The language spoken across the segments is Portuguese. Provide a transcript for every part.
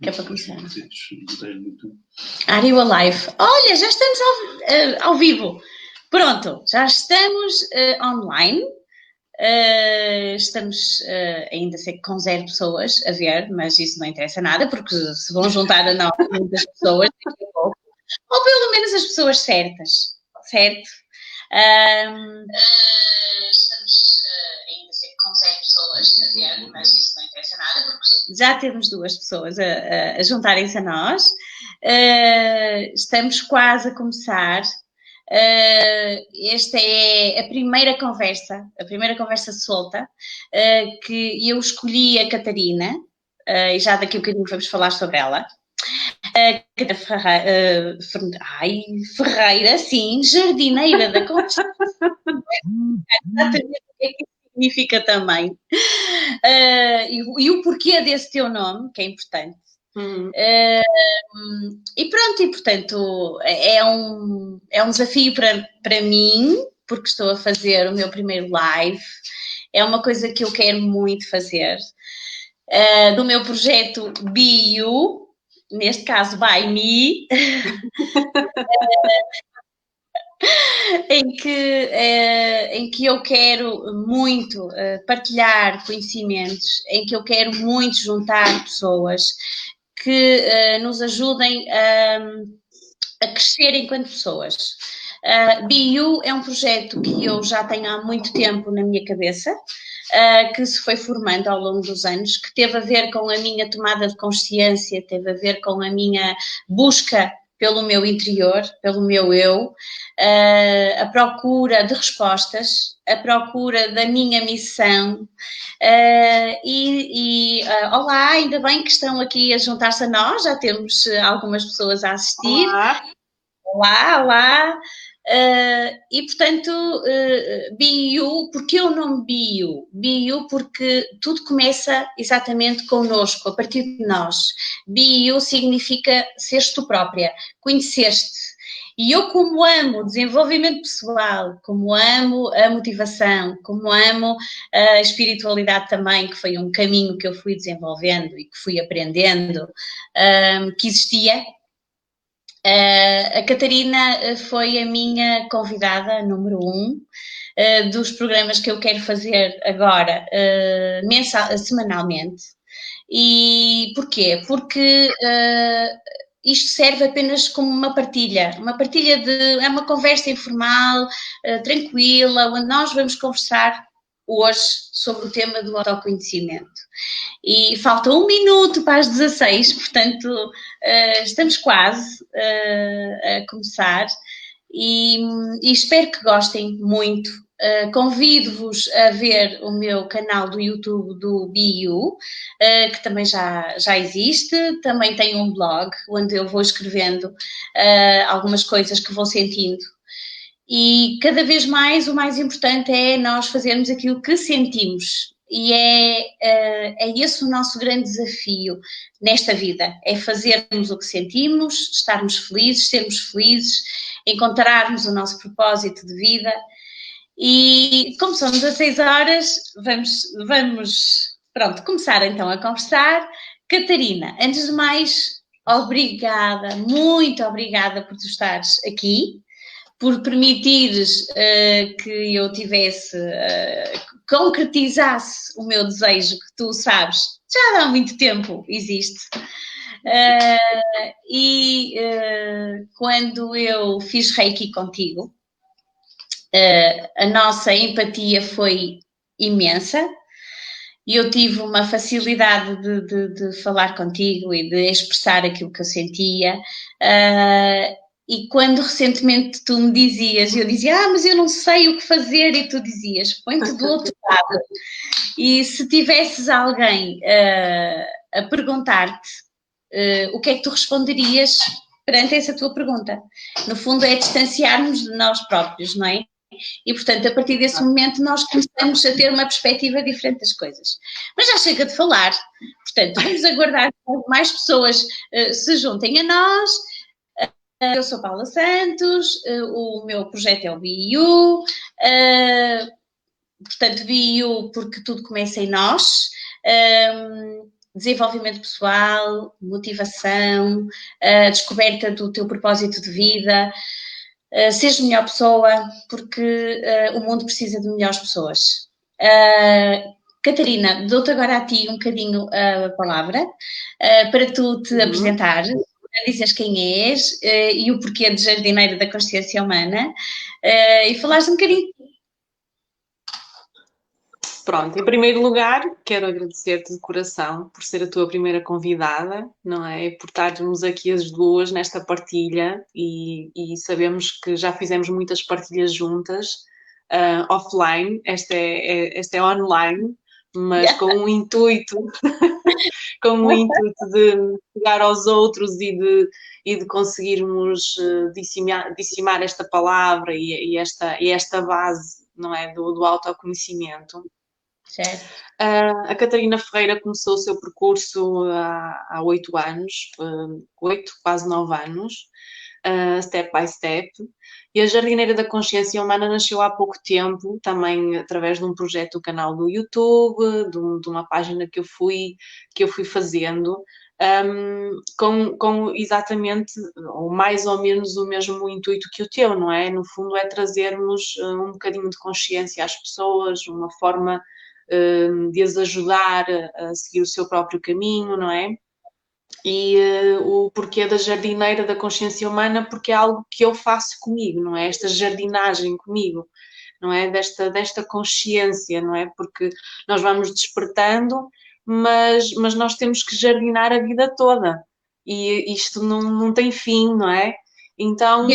Que é para começar. Are you alive? Olha, já estamos ao vivo. Pronto, já estamos online. Estamos ainda com 0 pessoas a ver, mas isso não interessa nada, porque se vão juntar a nós muitas pessoas, daqui a pouco, ou pelo menos as pessoas certas, certo? Estamos ainda com 0 pessoas a ver, mas isso não interessa nada, porque já temos 2 pessoas a juntarem-se a nós. Estamos quase a começar. Esta é a primeira conversa solta, que eu escolhi a Catarina, e já daqui a bocadinho vamos falar sobre ela. Ferreira, sim, jardineira da conversa. Exatamente o que é que isso significa também. E o porquê desse teu nome, que é importante. E pronto, e portanto é um desafio para mim, porque estou a fazer o meu primeiro live, é uma coisa que eu quero muito fazer, do meu projeto Be You, neste caso By Me, em que eu quero muito partilhar conhecimentos, em que eu quero muito juntar pessoas que nos ajudem a crescer enquanto pessoas. Be You é um projeto que eu já tenho há muito tempo na minha cabeça, que se foi formando ao longo dos anos, que teve a ver com a minha tomada de consciência, teve a ver com a minha busca pelo meu interior, pelo meu eu, a procura de respostas, a procura da minha missão. Olá, ainda bem que estão aqui a juntar-se a nós, já temos algumas pessoas a assistir. Olá, olá. E portanto, Be You, porque o nome Be You? Be You porque tudo começa exatamente connosco, a partir de nós. Be You significa seres tu própria, conhecer-te. E eu, como amo o desenvolvimento pessoal, como amo a motivação, como amo a espiritualidade também, que foi um caminho que eu fui desenvolvendo e que fui aprendendo, que existia. A Catarina foi a minha convidada número 1 dos programas que eu quero fazer agora, semanalmente. E porquê? Porque isto serve apenas como uma partilha é uma conversa informal, tranquila, onde nós vamos conversar hoje sobre o tema do autoconhecimento. E falta 1 minuto para as 16, portanto estamos quase a começar e espero que gostem muito. Convido-vos a ver o meu canal do YouTube do Be You, que também já existe, também tem um blog onde eu vou escrevendo algumas coisas que vou sentindo. E cada vez mais o mais importante é nós fazermos aquilo que sentimos. E é esse o nosso grande desafio nesta vida, é fazermos o que sentimos, estarmos felizes, sermos felizes, encontrarmos o nosso propósito de vida. E como são 16 horas, vamos começar então a conversar. Catarina, antes de mais, obrigada, muito obrigada por tu estares aqui, por permitires que eu concretizasse o meu desejo, que tu sabes, já há muito tempo existe. Quando eu fiz Reiki contigo, a nossa empatia foi imensa e eu tive uma facilidade de falar contigo e de expressar aquilo que eu sentia. E quando recentemente tu me dizias, eu dizia, mas eu não sei o que fazer, e tu dizias, põe-te do outro lado. E se tivesses alguém a perguntar-te o que é que tu responderias perante essa tua pergunta? No fundo é distanciarmos de nós próprios, não é? E, portanto, a partir desse momento nós começamos a ter uma perspectiva diferente das coisas. Mas já chega de falar. Portanto, vamos aguardar que mais pessoas se juntem a nós. Eu sou Paula Santos, o meu projeto é o Be You, portanto, Be You porque tudo começa em nós, desenvolvimento pessoal, motivação, a descoberta do teu propósito de vida, seja melhor pessoa, porque o mundo precisa de melhores pessoas. Catarina, dou-te agora a ti um bocadinho a palavra para tu te apresentares, dizes quem és e o porquê de jardineira da consciência humana e falares um bocadinho. Pronto, em primeiro lugar, quero agradecer-te de coração por ser a tua primeira convidada, não é? Por estarmos aqui as duas nesta partilha e sabemos que já fizemos muitas partilhas juntas, offline, esta é online, mas com um intuito, com o intuito de chegar aos outros e de conseguirmos disseminar esta palavra e esta base, não é? Do autoconhecimento. Certo. A Catarina Ferreira começou o seu percurso há 8 anos, 8, quase 9 anos, step by step. E a Jardineira da Consciência Humana nasceu há pouco tempo, também através de um projeto do canal do YouTube, de uma página que eu fui fazendo, com exatamente, ou mais ou menos o mesmo intuito que o teu, não é? No fundo é trazermos um bocadinho de consciência às pessoas, uma forma de as ajudar a seguir o seu próprio caminho, não é? E o porquê da jardineira da consciência humana, porque é algo que eu faço comigo, não é? Esta jardinagem comigo, não é? Desta consciência, não é? Porque nós vamos despertando, mas nós temos que jardinar a vida toda. E isto não tem fim, não é? Então,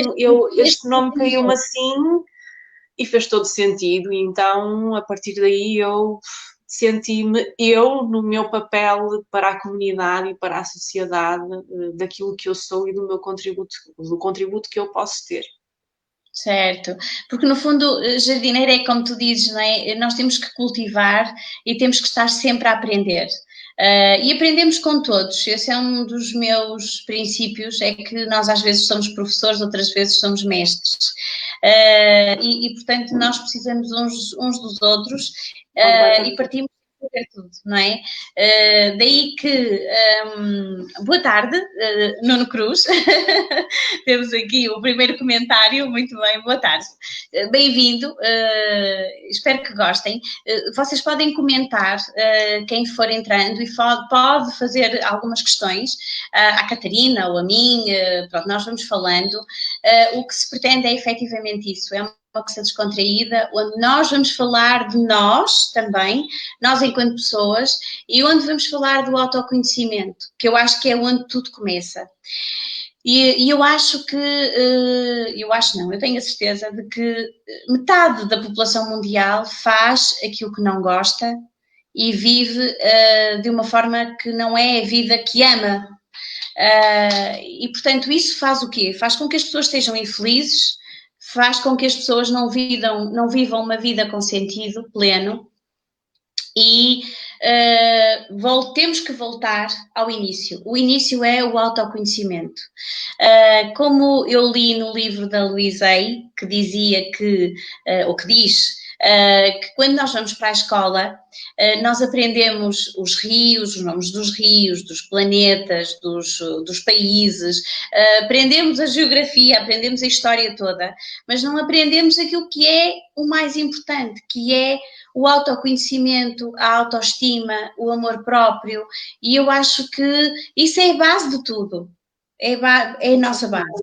este nome caiu-me assim e fez todo sentido, e então a partir daí eu senti-me no meu papel para a comunidade e para a sociedade, daquilo que eu sou e do contributo que eu posso ter. Certo, porque no fundo jardineira é como tu dizes, não é? Nós temos que cultivar e temos que estar sempre a aprender. E aprendemos com todos, esse é um dos meus princípios, é que nós às vezes somos professores, outras vezes somos mestres. E portanto nós precisamos uns dos outros e partimos de tudo, não é? Daí que, boa tarde, Nuno Cruz, temos aqui o primeiro comentário, muito bem, boa tarde, bem-vindo, espero que gostem, vocês podem comentar, quem for entrando, e pode fazer algumas questões à Catarina ou a mim, pronto, nós vamos falando, o que se pretende é efetivamente isso, é uma conversa descontraída, onde nós vamos falar de nós também, nós enquanto pessoas, e onde vamos falar do autoconhecimento, que eu acho que é onde tudo começa. E eu acho que, eu tenho a certeza de que metade da população mundial faz aquilo que não gosta e vive de uma forma que não é a vida que ama. E, portanto, isso faz o quê? Faz com que as pessoas estejam infelizes, faz com que as pessoas não vivam uma vida com sentido pleno e temos que voltar ao início. O início é o autoconhecimento. Como eu li no livro da Louise Hay, que dizia que, ou que diz, que quando nós vamos para a escola, nós aprendemos os rios, os nomes dos rios, dos planetas, dos países, aprendemos a geografia, aprendemos a história toda, mas não aprendemos aquilo que é o mais importante, que é o autoconhecimento, a autoestima, o amor próprio, e eu acho que isso é a base de tudo, é a nossa base.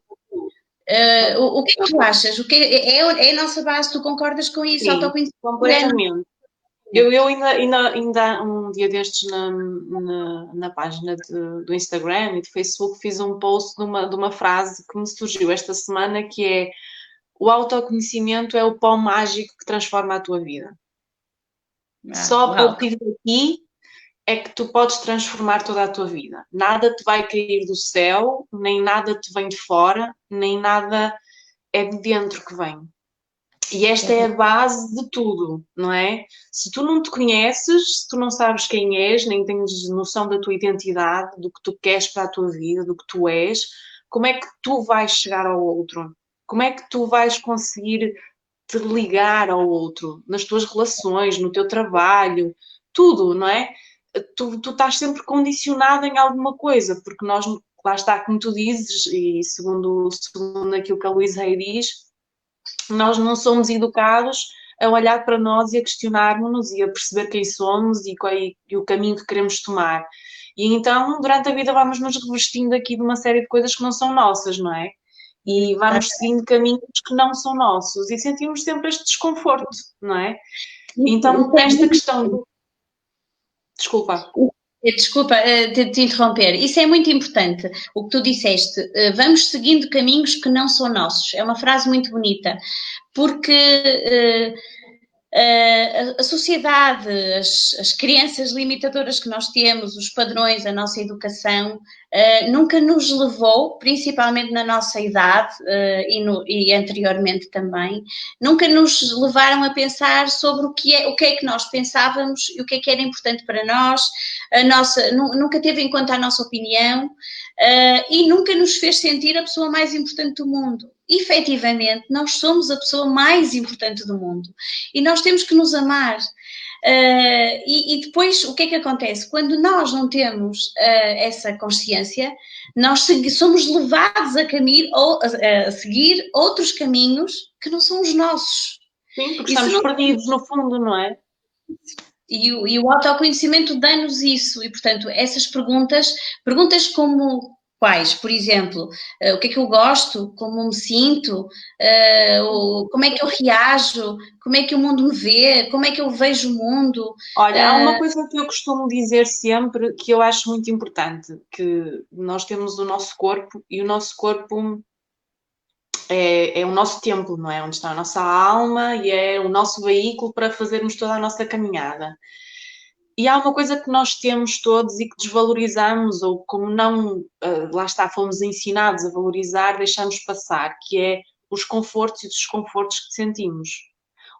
O que é que tu achas? É a nossa base, tu concordas com isso? Sim, completamente. Eu ainda um dia destes na página do Instagram e do Facebook fiz um post de uma frase que me surgiu esta semana, que é: o autoconhecimento é o pão mágico que transforma a tua vida. Só a partir daqui é que tu podes transformar toda a tua vida. Nada te vai cair do céu, nem nada te vem de fora, nem nada é de dentro que vem. E esta é a base de tudo, não é? Se tu não te conheces, se tu não sabes quem és, nem tens noção da tua identidade, do que tu queres para a tua vida, do que tu és, como é que tu vais chegar ao outro? Como é que tu vais conseguir te ligar ao outro? Nas tuas relações, no teu trabalho, tudo, não é? tu estás sempre condicionado em alguma coisa, porque nós, lá está, como tu dizes, e segundo aquilo que a Luísa Hay diz, nós não somos educados a olhar para nós e a questionarmos-nos e a perceber quem somos e o caminho que queremos tomar. E então, durante a vida, vamos nos revestindo aqui de uma série de coisas que não são nossas, não é? E vamos seguindo caminhos que não são nossos e sentimos sempre este desconforto, não é? Então, nesta questão do... Desculpa. Desculpa te interromper, isso é muito importante, o que tu disseste, vamos seguindo caminhos que não são nossos, é uma frase muito bonita, porque a sociedade, as crenças limitadoras que nós temos, os padrões, a nossa educação, nunca nos levou, principalmente na nossa idade e anteriormente também, nunca nos levaram a pensar sobre o que é que nós pensávamos e o que era importante para nós, nunca teve em conta a nossa opinião e nunca nos fez sentir a pessoa mais importante do mundo. Efetivamente, nós somos a pessoa mais importante do mundo e nós temos que nos amar. E depois, o que é que acontece? Quando nós não temos essa consciência, nós somos levados a seguir outros caminhos que não são os nossos. Sim, porque estamos perdidos no fundo, não é? E o autoconhecimento dá-nos isso. E, portanto, essas perguntas como quais? Por exemplo, o que é que eu gosto? Como me sinto? Como é que eu reajo? Como é que o mundo me vê? Como é que eu vejo o mundo? Olha, há uma coisa que eu costumo dizer sempre que eu acho muito importante, que nós temos o nosso corpo e o nosso corpo é o nosso templo, não é? Onde está a nossa alma e é o nosso veículo para fazermos toda a nossa caminhada. E há uma coisa que nós temos todos e que desvalorizamos, ou como não, lá está, fomos ensinados a valorizar, deixamos passar, que é os confortos e os desconfortos que sentimos.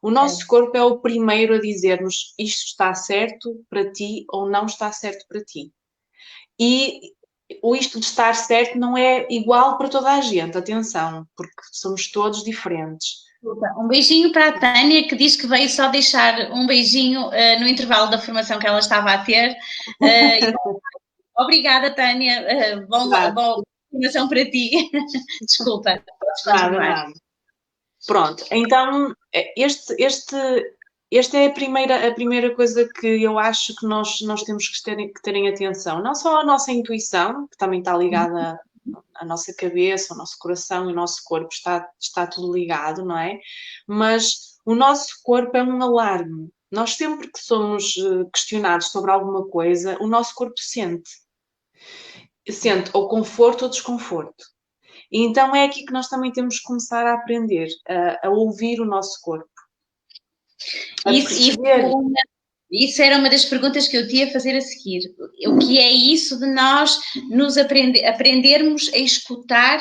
O nosso corpo é o primeiro a dizer-nos isto está certo para ti ou não está certo para ti. E o isto de estar certo não é igual para toda a gente, atenção, porque somos todos diferentes. Um beijinho para a Tânia, que diz que veio só deixar um beijinho no intervalo da formação que ela estava a ter. Obrigada, Tânia. Boa formação para ti. Desculpa. Nada. Pronto, então esta é a primeira coisa que eu acho que nós temos que ter em atenção. Não só a nossa intuição, que também está ligada à nossa cabeça, ao nosso coração e ao nosso corpo, está tudo ligado, não é? Mas o nosso corpo é um alarme. Nós sempre que somos questionados sobre alguma coisa, o nosso corpo sente ou conforto ou desconforto. E então é aqui que nós também temos que começar a aprender a ouvir o nosso corpo. Isso era uma das perguntas que eu tinha a fazer a seguir. O que é isso de nós nos aprendermos a escutar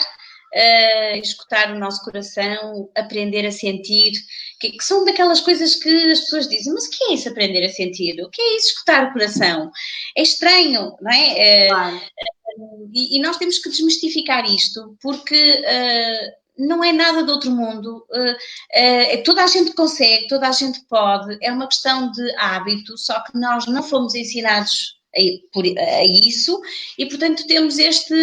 o nosso coração, aprender a sentir, que são daquelas coisas que as pessoas dizem, mas o que é isso aprender a sentir? O que é isso escutar o coração? É estranho, não é? Claro. E nós temos que desmistificar isto, porque não é nada de outro mundo, toda a gente consegue, toda a gente pode, é uma questão de hábito, só que nós não fomos ensinados a isso e, portanto, temos este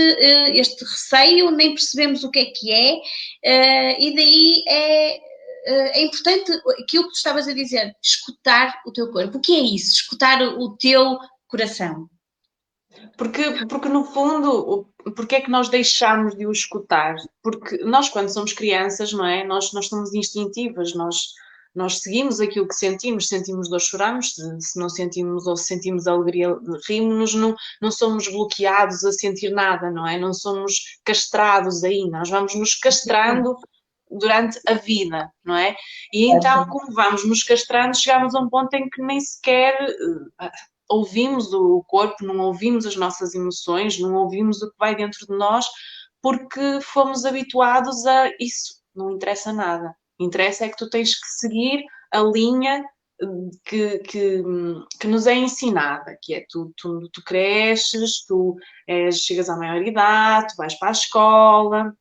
receio, nem percebemos o que é, e daí é importante aquilo que tu estavas a dizer, escutar o teu corpo. O que é isso? Escutar o teu coração. Porque no fundo, porque é que nós deixamos de o escutar? Porque nós, quando somos crianças, não é? Nós somos instintivas, nós seguimos aquilo que sentimos dor, choramos, se não sentimos ou se sentimos alegria, rimos-nos, não somos bloqueados a sentir nada, não é? Não somos castrados aí, nós vamos nos castrando durante a vida, não é? E então, como vamos nos castrando, chegamos a um ponto em que nem sequer ouvimos o corpo, não ouvimos as nossas emoções, não ouvimos o que vai dentro de nós, porque fomos habituados a isso, não interessa nada. Interessa é que tu tens que seguir a linha que nos é ensinada, que é tu cresces, chegas à maioridade, tu vais para a escola,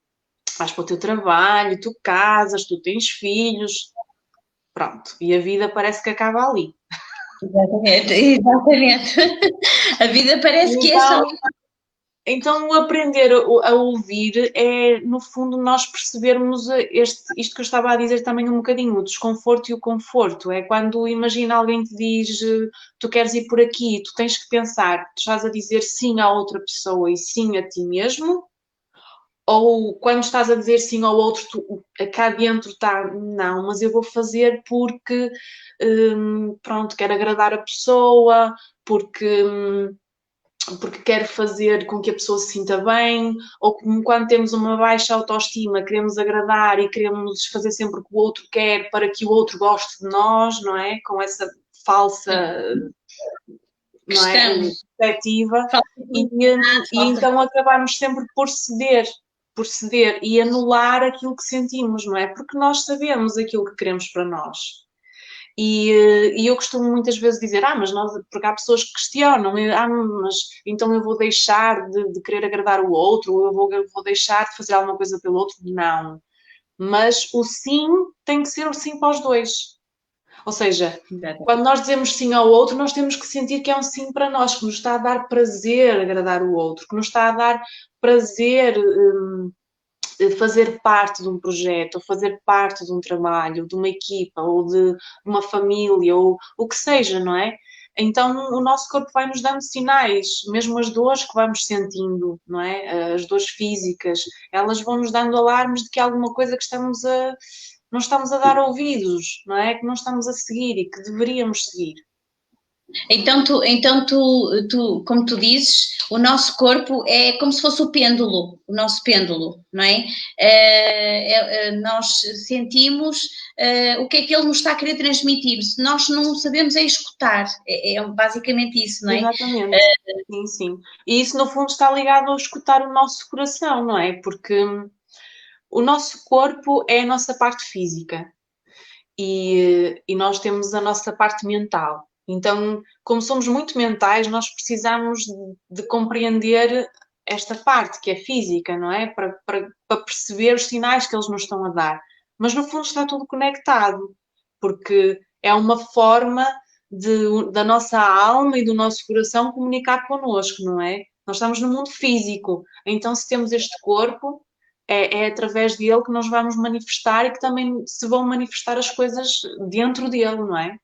vais para o teu trabalho, tu casas, tu tens filhos, pronto, e a vida parece que acaba ali. Exatamente, exatamente. A vida parece que é só. Então, o aprender a ouvir é, no fundo, nós percebermos isto que eu estava a dizer também um bocadinho, o desconforto e o conforto. É quando, imagina, alguém te diz, tu queres ir por aqui, tu tens que pensar, tu estás a dizer sim à outra pessoa e sim a ti mesmo, ou quando estás a dizer sim ao outro, cá dentro está, não, mas eu vou fazer porque, pronto, quero agradar a pessoa, porque porque quero fazer com que a pessoa se sinta bem, ou como quando temos uma baixa autoestima, queremos agradar e queremos fazer sempre o que o outro quer para que o outro goste de nós, não é? Com essa falsa, não é? Questão. Perspectiva, Falta e, de vontade, e falta então acabamos sempre por ceder e anular aquilo que sentimos, não é? Porque nós sabemos aquilo que queremos para nós. E eu costumo muitas vezes dizer, mas nós, porque há pessoas que questionam, mas então eu vou deixar de querer agradar o outro, ou eu vou deixar de fazer alguma coisa pelo outro. Não. Mas o sim tem que ser o sim para os dois. Ou seja, de. quando nós dizemos sim ao outro, nós temos que sentir que é um sim para nós, que nos está a dar prazer agradar o outro, que nos está a dar prazer fazer parte de um projeto, ou fazer parte de um trabalho, de uma equipa, ou de uma família, ou o que seja, não é? Então o nosso corpo vai nos dando sinais, mesmo as dores que vamos sentindo, não é? As dores físicas, elas vão nos dando alarmes de que há alguma coisa que não estamos a dar ouvidos, não é? Que não estamos a seguir e que deveríamos seguir. Como tu dizes, o nosso corpo é como se fosse o nosso pêndulo, não é? Nós sentimos o que é que ele nos está a querer transmitir. Se nós não sabemos é escutar, é basicamente isso, não é? Exatamente, sim, sim. E isso no fundo está ligado ao escutar o nosso coração, não é? Porque o nosso corpo é a nossa parte física e nós temos a nossa parte mental. Então, como somos muito mentais, nós precisamos de compreender esta parte que é física, não é? Para perceber os sinais que eles nos estão a dar. Mas no fundo está tudo conectado, porque é uma forma da nossa alma e do nosso coração comunicar connosco, não é? Nós estamos no mundo físico, então se temos este corpo, é através dele que nós vamos manifestar e que também se vão manifestar as coisas dentro dele, não é?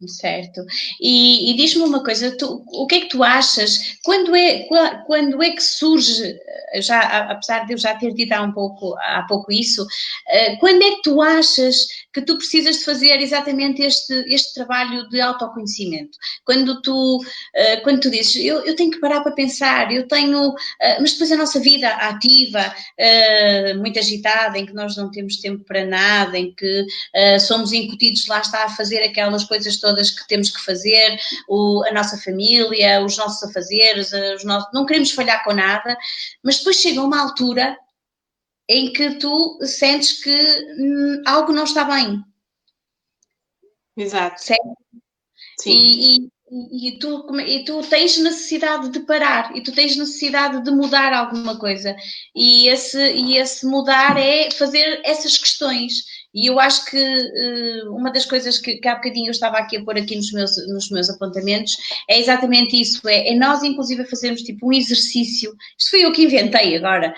Certo. E diz-me uma coisa, o que é que tu achas? Quando é que surge, já, apesar de eu já ter dito há pouco isso, quando é que tu achas que tu precisas de fazer exatamente este trabalho de autoconhecimento? Quando tu dizes, eu tenho que parar para pensar, mas depois a nossa vida ativa, muito agitada, em que nós não temos tempo para nada, em que somos incutidos, lá está, a fazer aquelas coisas todas que temos que fazer, a nossa família, os nossos afazeres, não queremos falhar com nada, mas depois chega uma altura em que tu sentes que algo não está bem. Exato. Certo? Sim. E tu tens necessidade de parar, e tu tens necessidade de mudar alguma coisa. E esse mudar é fazer essas questões. E eu acho que uma das coisas que há bocadinho eu estava aqui a pôr aqui nos meus apontamentos é exatamente isso: é nós, inclusive, fazermos tipo um exercício. Isto foi eu que inventei agora,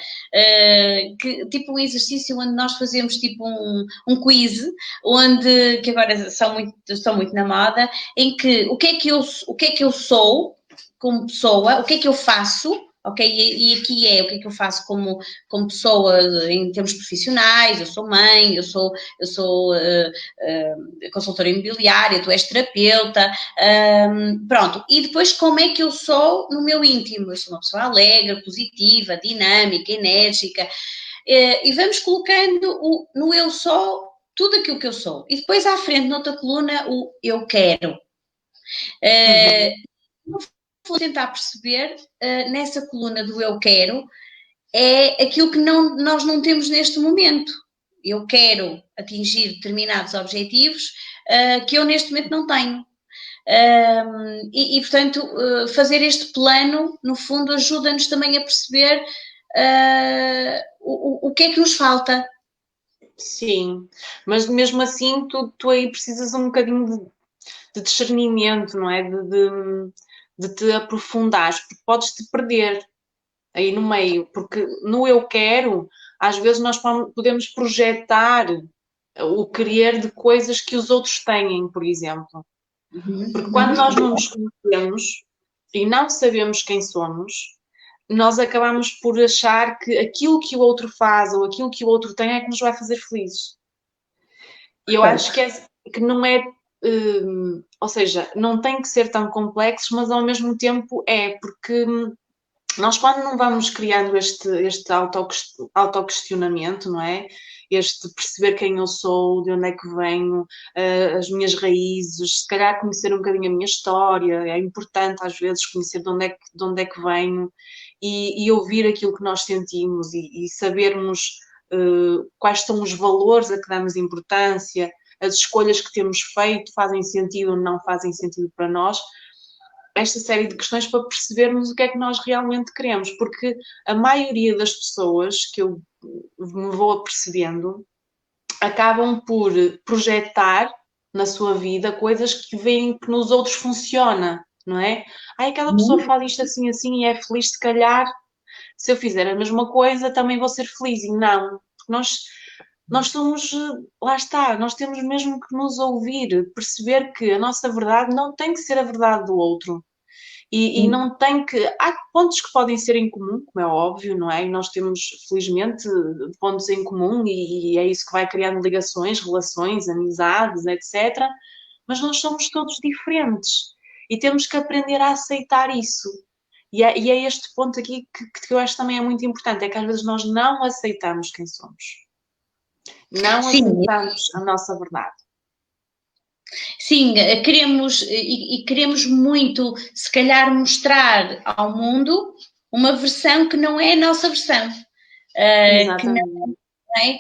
tipo um exercício onde nós fazemos tipo um quiz, que agora estão muito na moda, em que o que é que eu sou como pessoa, o que é que eu faço, ok? E aqui é o que é que eu faço como pessoa em termos profissionais. Eu sou mãe, eu sou consultora imobiliária, tu és terapeuta, pronto. E depois como é que eu sou no meu íntimo? Eu sou uma pessoa alegre, positiva, dinâmica, enérgica, e vamos colocando no eu sou tudo aquilo que eu sou. E depois à frente, noutra coluna, o eu quero. Vou tentar perceber, nessa coluna do eu quero, é aquilo que nós não temos neste momento. Eu quero atingir determinados objetivos que eu neste momento não tenho. Portanto, fazer este plano, no fundo, ajuda-nos também a perceber o que é que nos falta. Sim, mas mesmo assim tu aí precisas um bocadinho de discernimento, não é? De te aprofundares, porque podes-te perder aí no meio, porque no eu quero, às vezes nós podemos projetar o querer de coisas que os outros têm, por exemplo. Porque quando nós não nos conhecemos e não sabemos quem somos, nós acabamos por achar que aquilo que o outro faz ou aquilo que o outro tem é que nos vai fazer felizes. E eu acho que não é, ou seja, não tem que ser tão complexo, mas ao mesmo tempo é, porque nós quando não vamos criando este autoquestionamento, não é? Este perceber quem eu sou, de onde é que venho, as minhas raízes, se calhar conhecer um bocadinho a minha história, é importante às vezes conhecer de onde é que venho e ouvir aquilo que nós sentimos e sabermos quais são os valores a que damos importância, as escolhas que temos feito fazem sentido ou não fazem sentido para nós, esta série de questões para percebermos o que é que nós realmente queremos, porque a maioria das pessoas que eu me vou apercebendo acabam por projetar na sua vida coisas que veem que nos outros funciona, não é? Ai, aquela pessoa faz isto assim, assim e é feliz, se calhar, se eu fizer a mesma coisa também vou ser feliz, e não, porque nós somos, lá está, nós temos mesmo que nos ouvir, perceber que a nossa verdade não tem que ser a verdade do outro. E não tem que. Há pontos que podem ser em comum, como é óbvio, não é? E nós temos, felizmente, pontos em comum e é isso que vai criando ligações, relações, amizades, etc. Mas nós somos todos diferentes e temos que aprender a aceitar isso. E é este ponto aqui que eu acho também é muito importante: é que às vezes nós não aceitamos quem somos, não Sim, aceitamos a nossa verdade. sim, queremos e queremos muito, se calhar, mostrar ao mundo uma versão que não é a nossa versão. Que não Exatamente. é?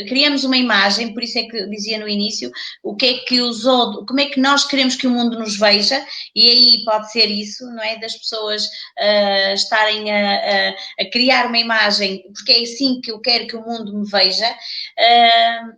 Criamos uma imagem, por isso é que dizia no início, o que é que os outros, como é que nós queremos que o mundo nos veja, e aí pode ser isso, não é? Das pessoas estarem a criar uma imagem, porque é assim que eu quero que o mundo me veja,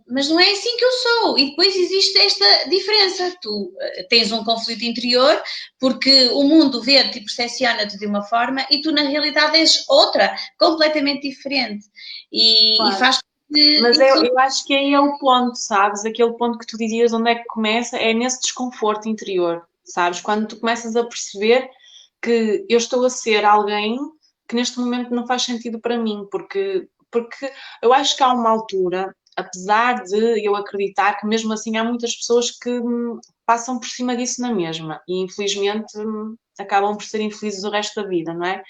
mas não é assim que eu sou, e depois existe esta diferença, tu tens um conflito interior, porque o mundo vê-te e percepciona-te de uma forma, e tu na realidade és outra, completamente diferente. E Claro. faz que Mas isso. eu acho que aí é o ponto, sabes? Aquele ponto que tu dizias onde é que começa, é nesse desconforto interior, sabes? Quando tu começas a perceber que eu estou a ser alguém que neste momento não faz sentido para mim, porque eu acho que há uma altura, apesar de eu acreditar que mesmo assim há muitas pessoas que passam por cima disso na mesma e infelizmente acabam por ser infelizes o resto da vida, não é?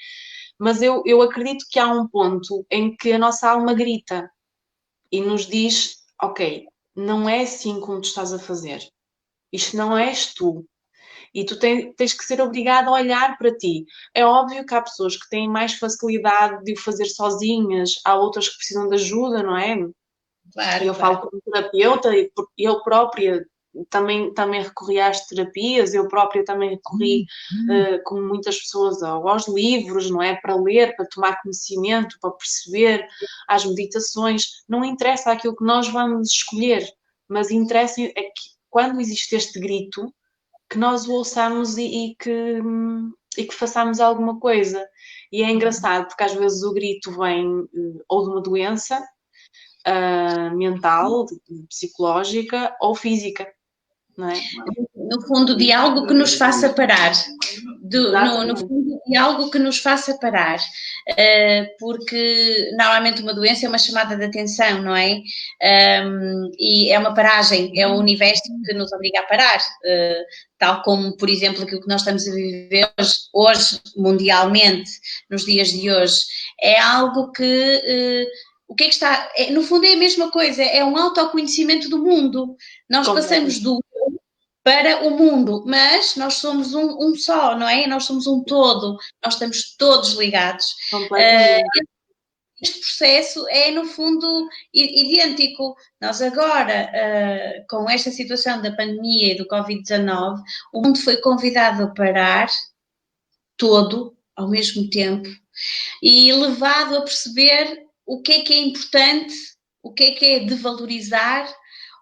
Mas eu acredito que há um ponto em que a nossa alma grita e nos diz: ok, não é assim como tu estás a fazer. Isto não és tu. E tu tens que ser obrigado a olhar para ti. É óbvio que há pessoas que têm mais facilidade de o fazer sozinhas, há outras que precisam de ajuda, não é? Claro, Eu claro. falo como terapeuta e eu própria também recorri às terapias, eu própria também recorri, como muitas pessoas, aos livros, não é? Para ler, para tomar conhecimento, para perceber, às meditações. Não interessa aquilo que nós vamos escolher, mas interessa é que quando existe este grito, que nós o ouçamos e que façamos alguma coisa. E é engraçado, porque às vezes o grito vem ou de uma doença, mental, psicológica ou física, não é? No fundo, de algo que nos faça parar. No Exatamente. fundo, de algo que nos faça parar. Porque normalmente uma doença é uma chamada de atenção, não é? E é uma paragem, é o universo que nos obriga a parar. Tal como, por exemplo, aquilo que nós estamos a viver hoje mundialmente, nos dias de hoje, é algo que. O que é que está. No fundo, é a mesma coisa, é um autoconhecimento do mundo. Nós passamos Completamente. do para o mundo, mas nós somos um só, não é? Nós somos um todo, nós estamos todos ligados. Completamente. Este processo é, no fundo, idêntico. Nós agora, com esta situação da pandemia e do Covid-19, o mundo foi convidado a parar todo, ao mesmo tempo, e levado a perceber o que é importante, o que é de valorizar,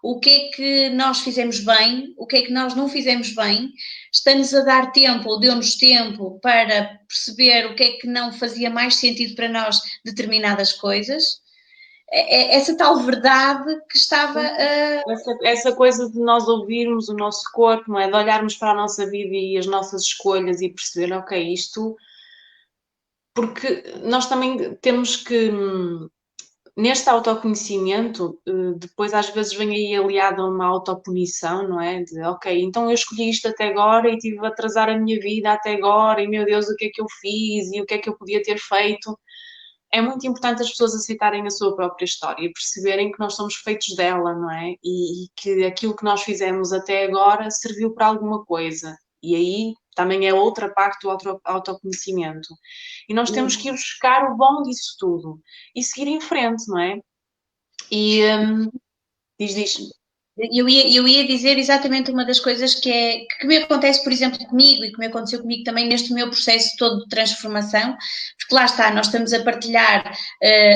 o que é que nós fizemos bem, o que é que nós não fizemos bem, está-nos a dar tempo ou deu-nos tempo para perceber o que é que não fazia mais sentido para nós determinadas coisas. Essa tal verdade que estava a... Essa coisa de nós ouvirmos o nosso corpo, não é? De olharmos para a nossa vida e as nossas escolhas e perceber, ok, isto... Porque nós também temos que, neste autoconhecimento, depois às vezes vem aí aliado a uma autopunição, não é? De, ok, então eu escolhi isto até agora e tive a atrasar a minha vida até agora e, meu Deus, o que é que eu fiz e o que é que eu podia ter feito? É muito importante as pessoas aceitarem a sua própria história e perceberem que nós somos feitos dela, não é? E que aquilo que nós fizemos até agora serviu para alguma coisa. E aí também é outra parte do autoconhecimento. E nós temos que ir buscar o bom disso tudo e seguir em frente, não é? E diz. Eu ia dizer exatamente uma das coisas que me acontece, por exemplo, comigo e que me aconteceu comigo também neste meu processo todo de transformação, porque lá está, nós estamos a partilhar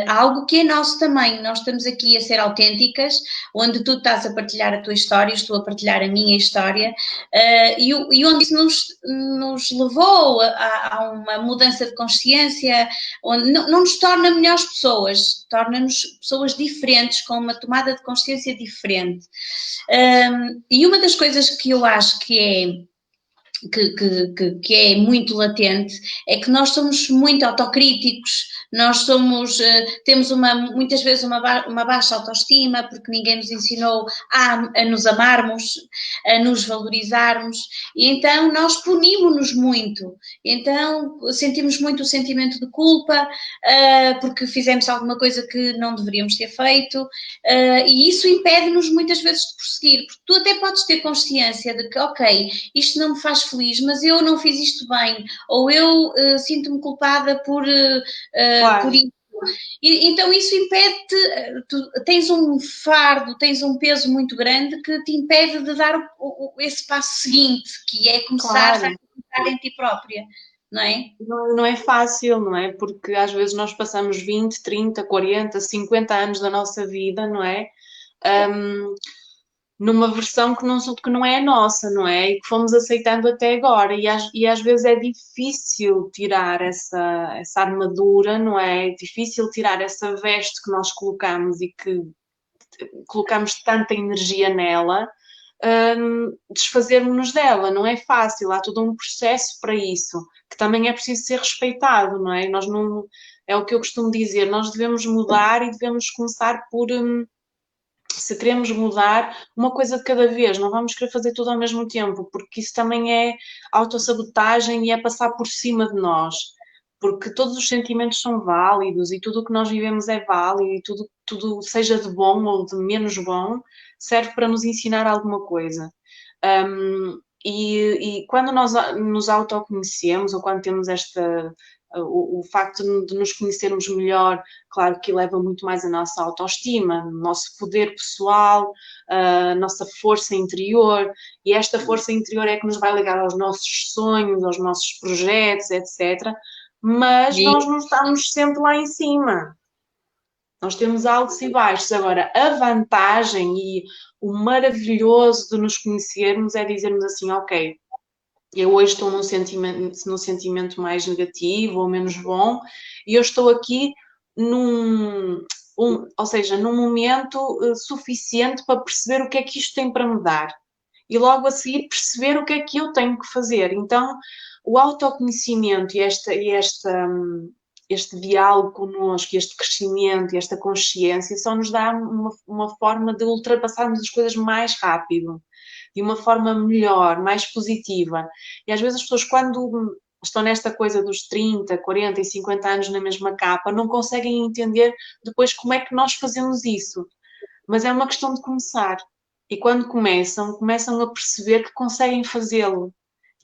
algo que é nosso também, nós estamos aqui a ser autênticas, onde tu estás a partilhar a tua história, eu estou a partilhar a minha história, e onde isso nos levou a uma mudança de consciência, onde não nos torna melhores pessoas, torna-nos pessoas diferentes, com uma tomada de consciência diferente. E uma das coisas que eu acho que é muito latente é que nós somos muito autocríticos, nós temos muitas vezes uma baixa autoestima porque ninguém nos ensinou a nos amarmos, a nos valorizarmos, e então nós punimos-nos muito, então sentimos muito o sentimento de culpa porque fizemos alguma coisa que não deveríamos ter feito, e isso impede-nos muitas vezes de prosseguir, porque tu até podes ter consciência de que, ok, isto não me faz feliz, mas eu não fiz isto bem, ou eu sinto-me culpada por isso. E, então isso impede-te, tu tens um fardo, tens um peso muito grande que te impede de dar esse passo seguinte, que é começar a acreditar em ti própria, não é? Não é fácil, não é? Porque às vezes nós passamos 20, 30, 40, 50 anos da nossa vida, não é? Numa versão que não é a nossa, não é? E que fomos aceitando até agora. E às vezes é difícil tirar essa armadura, não é? É difícil tirar essa veste que nós colocamos e que colocamos tanta energia nela, desfazermos-nos dela. Não é fácil, há todo um processo para isso, que também é preciso ser respeitado, não é? Nós não... É o que eu costumo dizer, nós devemos mudar e devemos começar por... se queremos mudar, uma coisa de cada vez, não vamos querer fazer tudo ao mesmo tempo, porque isso também é autossabotagem e é passar por cima de nós, porque todos os sentimentos são válidos e tudo o que nós vivemos é válido e tudo seja de bom ou de menos bom, serve para nos ensinar alguma coisa. E quando nós nos autoconhecemos ou quando temos o facto de nos conhecermos melhor, claro que leva muito mais a nossa autoestima, o nosso poder pessoal, a nossa força interior, e esta força interior é que nos vai ligar aos nossos sonhos, aos nossos projetos, etc. Mas nós não estamos sempre lá em cima. Nós temos altos e baixos. Agora, a vantagem e o maravilhoso de nos conhecermos é dizermos assim, ok, eu hoje estou num sentimento mais negativo ou menos bom, e eu estou aqui ou seja, num momento suficiente para perceber o que é que isto tem para me dar. E logo a seguir perceber o que é que eu tenho que fazer. Então, o autoconhecimento e este diálogo connosco, este crescimento e esta consciência só nos dá uma forma de ultrapassarmos as coisas mais rápido, de uma forma melhor, mais positiva. E às vezes as pessoas, quando estão nesta coisa dos 30, 40 e 50 anos na mesma capa, não conseguem entender depois como é que nós fazemos isso. Mas é uma questão de começar. E quando começam a perceber que conseguem fazê-lo.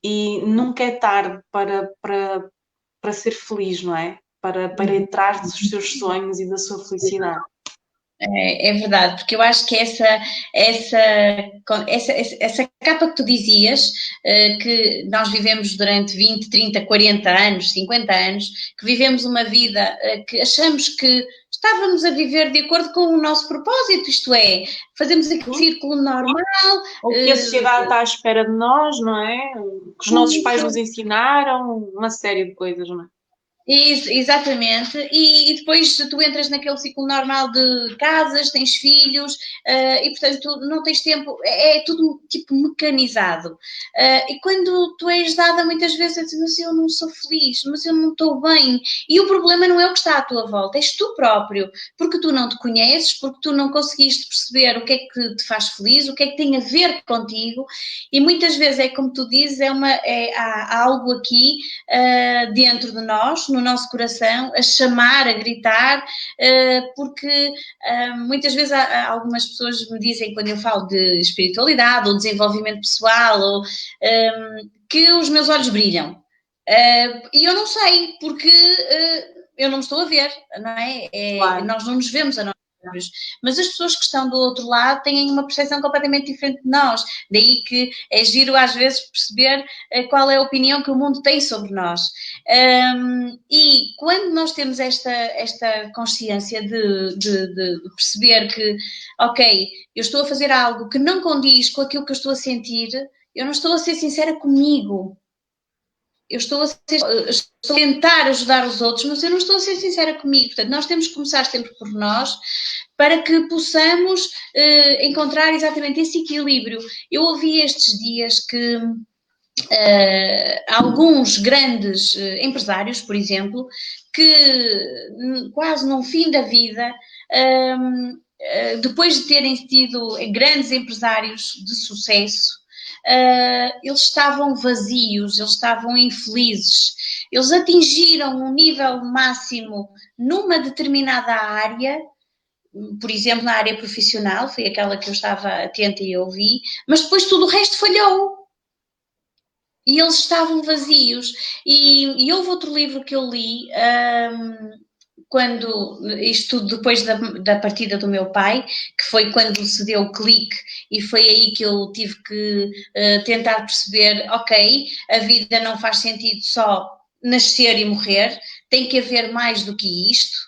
E nunca é tarde para ser feliz, não é? Para ir atrás dos seus sonhos e da sua felicidade. É verdade, porque eu acho que essa, essa capa que tu dizias, que nós vivemos durante 20, 30, 40 anos, 50 anos, que vivemos uma vida que achamos que estávamos a viver de acordo com o nosso propósito, isto é, fazemos aquele círculo normal. O que a sociedade está à espera de nós, não é? O que os nossos pais nos ensinaram, uma série de coisas, não é? Exatamente, e depois tu entras naquele ciclo normal de casas, tens filhos, e portanto não tens tempo, é tudo tipo mecanizado. E quando tu és dada muitas vezes a dizer, mas eu não sou feliz, mas eu não estou bem, e o problema não é o que está à tua volta, és tu próprio, porque tu não te conheces, porque tu não conseguiste perceber o que é que te faz feliz, o que é que tem a ver contigo, e muitas vezes é como tu dizes, há algo aqui dentro de nós, no nosso coração, a chamar, a gritar, porque muitas vezes algumas pessoas me dizem, quando eu falo de espiritualidade ou desenvolvimento pessoal, que os meus olhos brilham. E eu não sei, porque eu não me estou a ver, não é? Claro. Nós não nos vemos a nós próprios, mas as pessoas que estão do outro lado têm uma percepção completamente diferente de nós. Daí que é giro às vezes perceber qual é a opinião que o mundo tem sobre nós. E quando nós temos esta consciência de perceber que, ok, eu estou a fazer algo que não condiz com aquilo que eu estou a sentir, eu não estou a ser sincera comigo. Eu estou a tentar ajudar os outros, mas eu não estou a ser sincera comigo. Portanto, nós temos que começar sempre por nós para que possamos encontrar exatamente esse equilíbrio. Eu ouvi estes dias que alguns grandes empresários, por exemplo, que quase no fim da vida, depois de terem tido grandes empresários de sucesso, eles estavam vazios, eles estavam infelizes, eles atingiram um nível máximo numa determinada área, por exemplo, na área profissional, foi aquela que eu estava atenta e ouvi, mas depois tudo o resto falhou. E eles estavam vazios. E houve outro livro que eu li, quando, isto tudo depois da partida do meu pai, que foi quando se deu o clique, e foi aí que eu tive que tentar perceber, ok, a vida não faz sentido só nascer e morrer, tem que haver mais do que isto.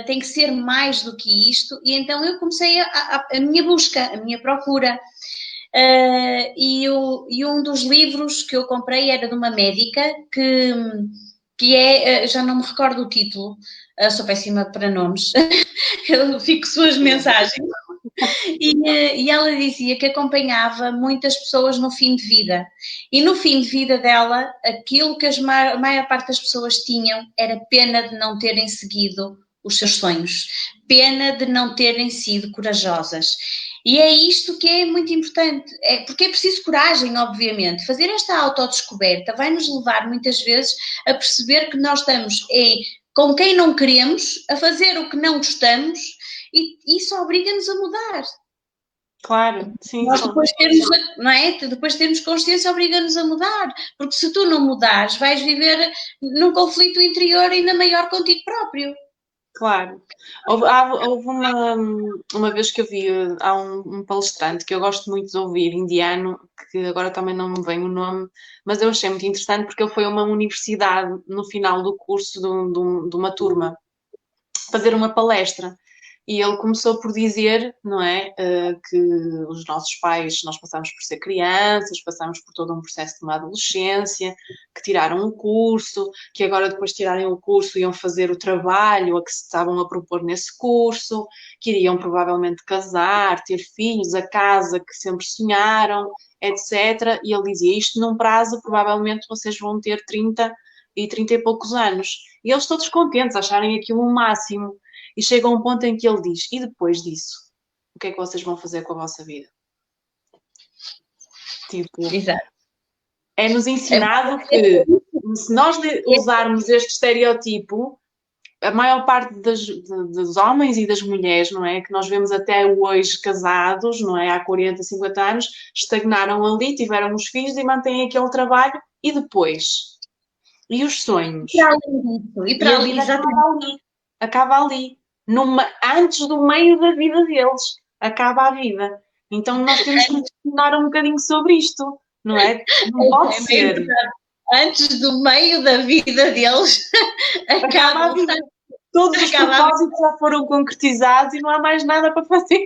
Tem que ser mais do que isto, e então eu comecei a minha busca, a minha procura. E um dos livros que eu comprei era de uma médica que é, já não me recordo o título, sou péssima para nomes, eu fico suas mensagens, e ela dizia que acompanhava muitas pessoas no fim de vida, e no fim de vida dela, aquilo que a maior parte das pessoas tinham era pena de não terem seguido os seus sonhos, pena de não terem sido corajosas. E é isto que é muito importante, porque é preciso coragem, obviamente. Fazer esta autodescoberta vai nos levar muitas vezes a perceber que nós estamos com quem não queremos, a fazer o que não gostamos, e isso obriga-nos a mudar. Claro, sim. Nós depois termos, não é? Depois de termos consciência obriga-nos a mudar, porque se tu não mudares, vais viver num conflito interior ainda maior contigo próprio. Claro. Houve uma vez que eu vi, há um palestrante que eu gosto muito de ouvir, indiano, que agora também não me vem o nome, mas eu achei muito interessante porque ele foi a uma universidade no final do curso de uma turma fazer uma palestra. E ele começou por dizer, não é, que os nossos pais, nós passamos por ser crianças, passamos por todo um processo de uma adolescência, que tiraram o curso, que agora depois de tirarem o curso iam fazer o trabalho a que se estavam a propor nesse curso, que iriam provavelmente casar, ter filhos, a casa que sempre sonharam, etc. E ele dizia, isto num prazo, provavelmente vocês vão ter 30 e poucos anos. E eles todos contentes, acharem aquilo o máximo. E chega a um ponto em que ele diz, e depois disso, o que é que vocês vão fazer com a vossa vida? Tipo, exato. É-nos ensinado que se nós usarmos este estereotipo, a maior parte dos homens e das mulheres, não é? Que nós vemos até hoje casados, não é? Há 40, 50 anos, estagnaram ali, tiveram os filhos e mantêm aquele trabalho, e depois? E os sonhos? E para além disso, e a vida acaba ali. antes do meio da vida deles. Acaba a vida. Então nós temos que questionar um bocadinho sobre isto, não é? Não pode ser. Antes do meio da vida deles, Acaba a vida. Todos os propósitos já foram concretizados e não há mais nada para fazer.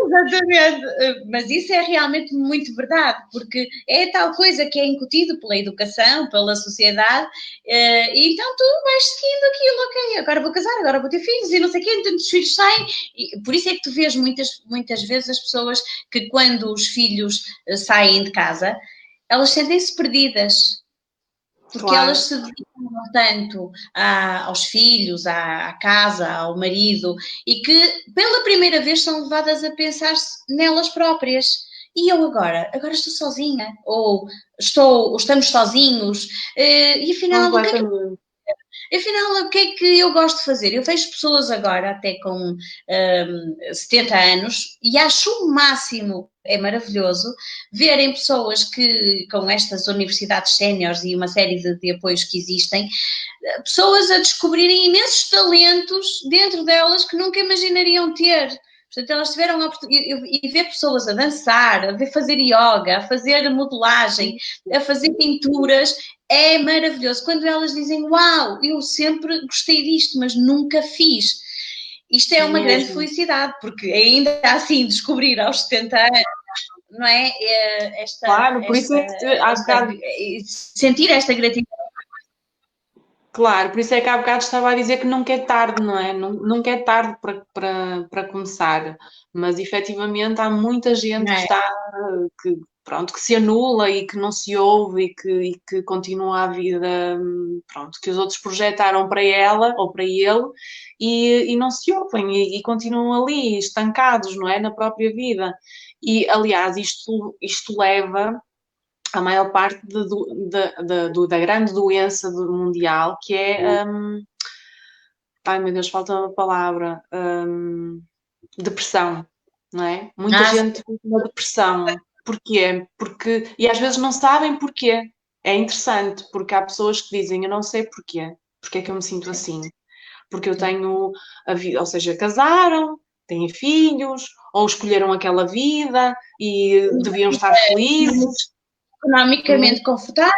Exatamente, mas isso é realmente muito verdade, porque é tal coisa que é incutido pela educação, pela sociedade, e então tu vais seguindo aquilo, ok, agora vou casar, agora vou ter filhos e não sei o quê, então os filhos saem, e por isso é que tu vês muitas vezes as pessoas que quando os filhos saem de casa, elas sentem-se perdidas, porque Claro. elas se dedicam tanto aos filhos, à casa, ao marido, e que pela primeira vez são levadas a pensar nelas próprias. E eu agora? Agora estou sozinha? Ou estamos sozinhos? E afinal, o que é que eu gosto de fazer? Eu vejo pessoas agora, até com 70 anos, e acho o máximo, é maravilhoso, verem pessoas que, com estas universidades séniores e uma série de apoios que existem, pessoas a descobrirem imensos talentos dentro delas que nunca imaginariam ter. Portanto, elas tiveram a oportunidade, e ver pessoas a dançar, a fazer yoga, a fazer modelagem, a fazer pinturas, é maravilhoso. Quando elas dizem, uau, eu sempre gostei disto, mas nunca fiz. Isto é uma grande felicidade, porque ainda assim descobrir aos 70 anos, não é? Claro, por isso é que há bocado... sentir esta gratidão. Claro, por isso é que há bocado estava a dizer que nunca é tarde, não é? Nunca é tarde para começar, mas efetivamente há muita gente que está, pronto, que se anula e que não se ouve e que continua a vida, pronto, que os outros projetaram para ela ou para ele e não se ouvem e continuam ali estancados, não é? Na própria vida. E, aliás, isto leva a maior parte da grande doença mundial, que é, ai meu Deus, falta uma palavra, depressão, não é? Muita gente tem uma depressão. Porquê? E às vezes não sabem porquê. É interessante, porque há pessoas que dizem, eu não sei porquê, porque é que eu me sinto assim. Porque eu tenho a vida, ou seja, casaram, têm filhos, ou escolheram aquela vida e deviam estar felizes. Economicamente confortável.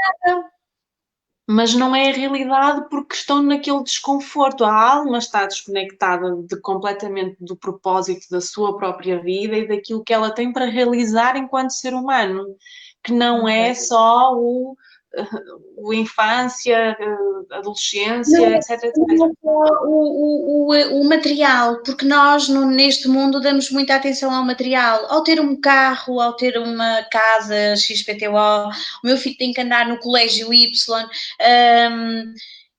Mas não é a realidade porque estão naquele desconforto. A alma está desconectada completamente do propósito da sua própria vida e daquilo que ela tem para realizar enquanto ser humano, que não é só o infância, adolescência, etc, etc. O material, porque nós neste mundo damos muita atenção ao material, ao ter um carro, ao ter uma casa XPTO, o meu filho tem que andar no colégio Y.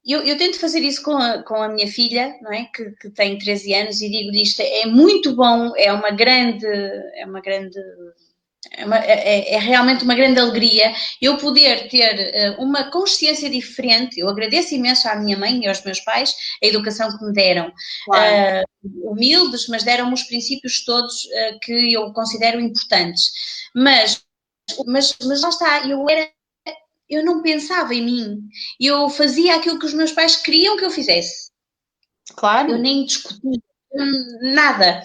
Eu tento fazer isso com a minha filha, não é? Que tem 13 anos, e digo-lhe isto, é muito bom, é realmente uma grande alegria eu poder ter uma consciência diferente. Eu agradeço imenso à minha mãe e aos meus pais a educação que me deram. Claro. Humildes, mas deram-me os princípios todos que eu considero importantes. Mas lá está, eu não pensava em mim. Eu fazia aquilo que os meus pais queriam que eu fizesse. Claro. Eu nem discutia nada.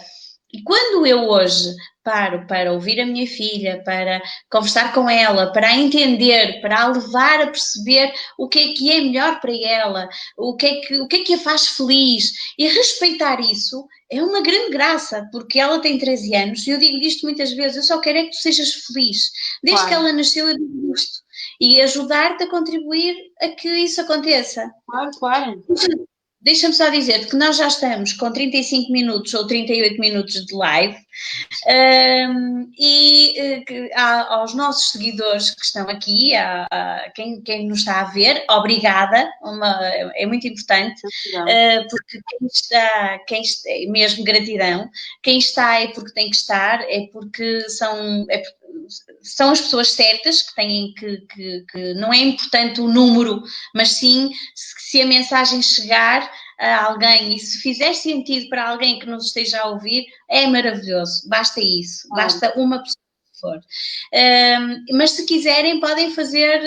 E quando eu hoje paro para ouvir a minha filha, para conversar com ela, para a entender, para a levar a perceber o que é melhor para ela, o que é que a faz feliz, e respeitar isso, é uma grande graça, porque ela tem 13 anos e eu digo isto muitas vezes, eu só quero é que tu sejas feliz. Desde que ela nasceu eu digo isto. E ajudar-te a contribuir a que isso aconteça. Claro, claro. Deixa-me só dizer-te que nós já estamos com 35 minutos ou 38 minutos de live aos nossos seguidores que estão aqui, a quem nos está a ver, obrigada, é muito importante, porque quem está, mesmo gratidão, quem está é porque tem que estar, é porque são as pessoas certas que têm que não é importante o número, mas sim se a mensagem chegar a alguém e se fizer sentido para alguém que nos esteja a ouvir, é maravilhoso, basta isso, basta uma pessoa for. Mas se quiserem podem fazer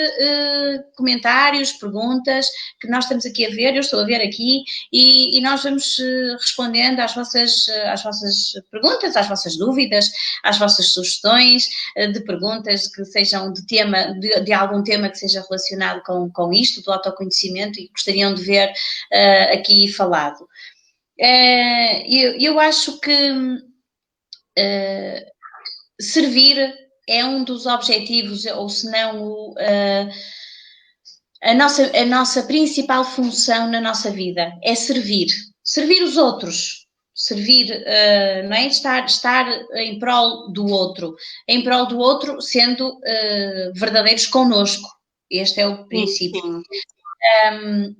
comentários, perguntas, que nós estamos aqui a ver, eu estou a ver aqui, e nós vamos respondendo às vossas perguntas, às vossas dúvidas, às vossas sugestões de perguntas que sejam de algum tema que seja relacionado com isto, do autoconhecimento, e que gostariam de ver aqui falado. Eu acho que servir é um dos objetivos, ou se não a nossa principal função na nossa vida, é servir os outros, servir, não é? Estar em prol do outro sendo verdadeiros connosco. Este é o princípio. Sim.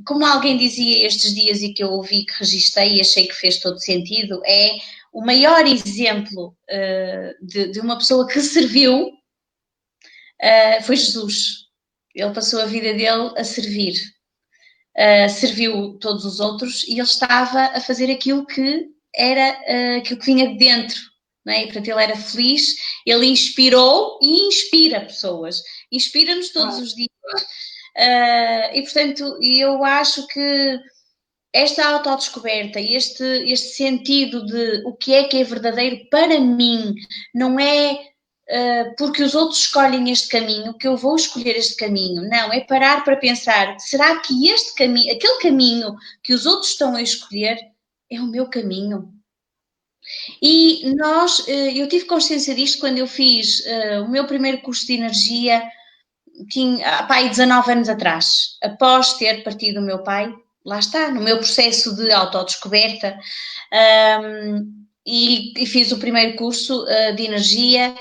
Como alguém dizia estes dias e que eu ouvi, que registrei e achei que fez todo sentido, é o maior exemplo de uma pessoa que serviu foi Jesus. Ele passou a vida dele a servir. Serviu todos os outros e ele estava a fazer aquilo que era aquilo que vinha de dentro. Não é? E, portanto, ele era feliz, ele inspirou e inspira pessoas. Inspira-nos todos os dias. E, portanto, eu acho que esta autodescoberta, este sentido de o que é verdadeiro para mim, não é porque os outros escolhem este caminho que eu vou escolher este caminho. Não, é parar para pensar, será que este caminho, aquele caminho que os outros estão a escolher, é o meu caminho? E eu tive consciência disto quando eu fiz o meu primeiro curso de energia, tinha, pai, 19 anos atrás, após ter partido o meu pai, lá está, no meu processo de autodescoberta, e fiz o primeiro curso de energia,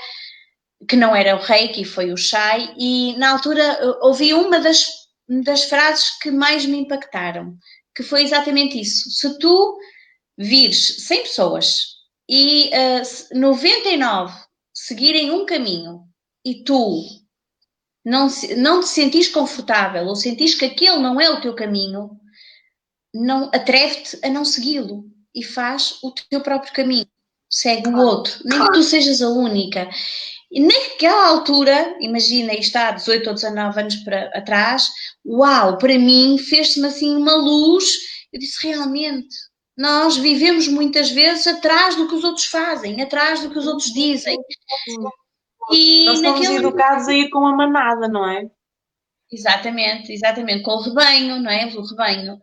que não era o Reiki, foi o Chai, e na altura ouvi uma das frases que mais me impactaram, que foi exatamente isso. Se tu vires 100 pessoas e 99 seguirem um caminho e tu não te sentires confortável ou sentires que aquele não é o teu caminho, não atreve-te a não segui-lo e faz o teu próprio caminho. Segue o outro, nem que tu sejas a única. E naquela altura, imagina, isto há 18 ou 19 anos atrás, uau, para mim fez-se-me assim uma luz. Eu disse, realmente, nós vivemos muitas vezes atrás do que os outros fazem, atrás do que os outros dizem. E nós somos educados a ir com a manada, não é? Exatamente, com o rebanho, não é? O rebanho.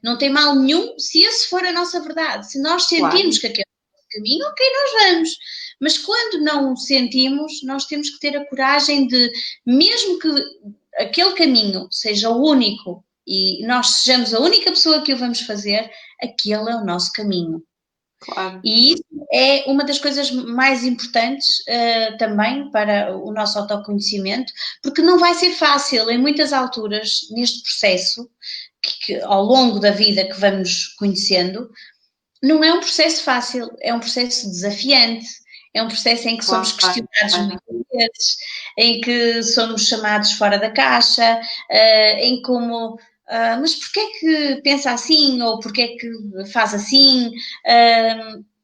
Não tem mal nenhum se esse for a nossa verdade. Se nós sentirmos que aquele é o caminho, ok, nós vamos. Mas quando não o sentimos, nós temos que ter a coragem de, mesmo que aquele caminho seja o único e nós sejamos a única pessoa que o vamos fazer, aquele é o nosso caminho. Claro. E isso é uma das coisas mais importantes também para o nosso autoconhecimento, porque não vai ser fácil em muitas alturas neste processo, que ao longo da vida que vamos conhecendo, não é um processo fácil, é um processo desafiante, é um processo em que somos questionados muitas vezes, em que somos chamados fora da caixa, em como... mas porquê é que pensa assim, ou porquê é que faz assim?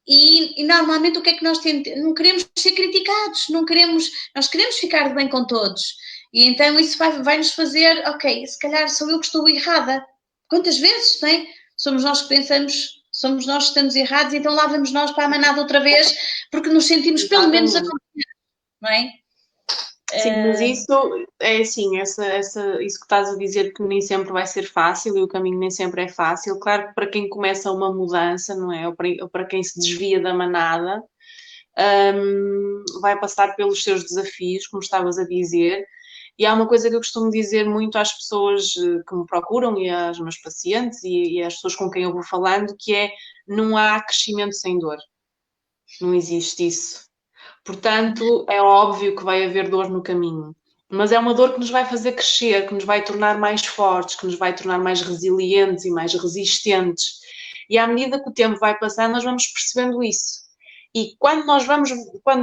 E normalmente o que é que nós temos? Não queremos ser criticados, nós queremos ficar de bem com todos. E então isso vai nos fazer, ok, se calhar sou eu que estou errada. Quantas vezes, não é? Somos nós que pensamos, somos nós que estamos errados, então lá vamos nós para a manada outra vez, porque nos sentimos pelo menos acompanhados, não é? Sim, mas isso é assim, isso que estás a dizer, que nem sempre vai ser fácil e o caminho nem sempre é fácil. Claro que para quem começa uma mudança, não é? Ou para quem se desvia da manada, vai passar pelos seus desafios, como estavas a dizer. E há uma coisa que eu costumo dizer muito às pessoas que me procuram e aos meus pacientes e às pessoas com quem eu vou falando, que é: não há crescimento sem dor. Não existe isso. Portanto, é óbvio que vai haver dor no caminho, mas é uma dor que nos vai fazer crescer, que nos vai tornar mais fortes, que nos vai tornar mais resilientes e mais resistentes. E à medida que o tempo vai passando, nós vamos percebendo isso. E quando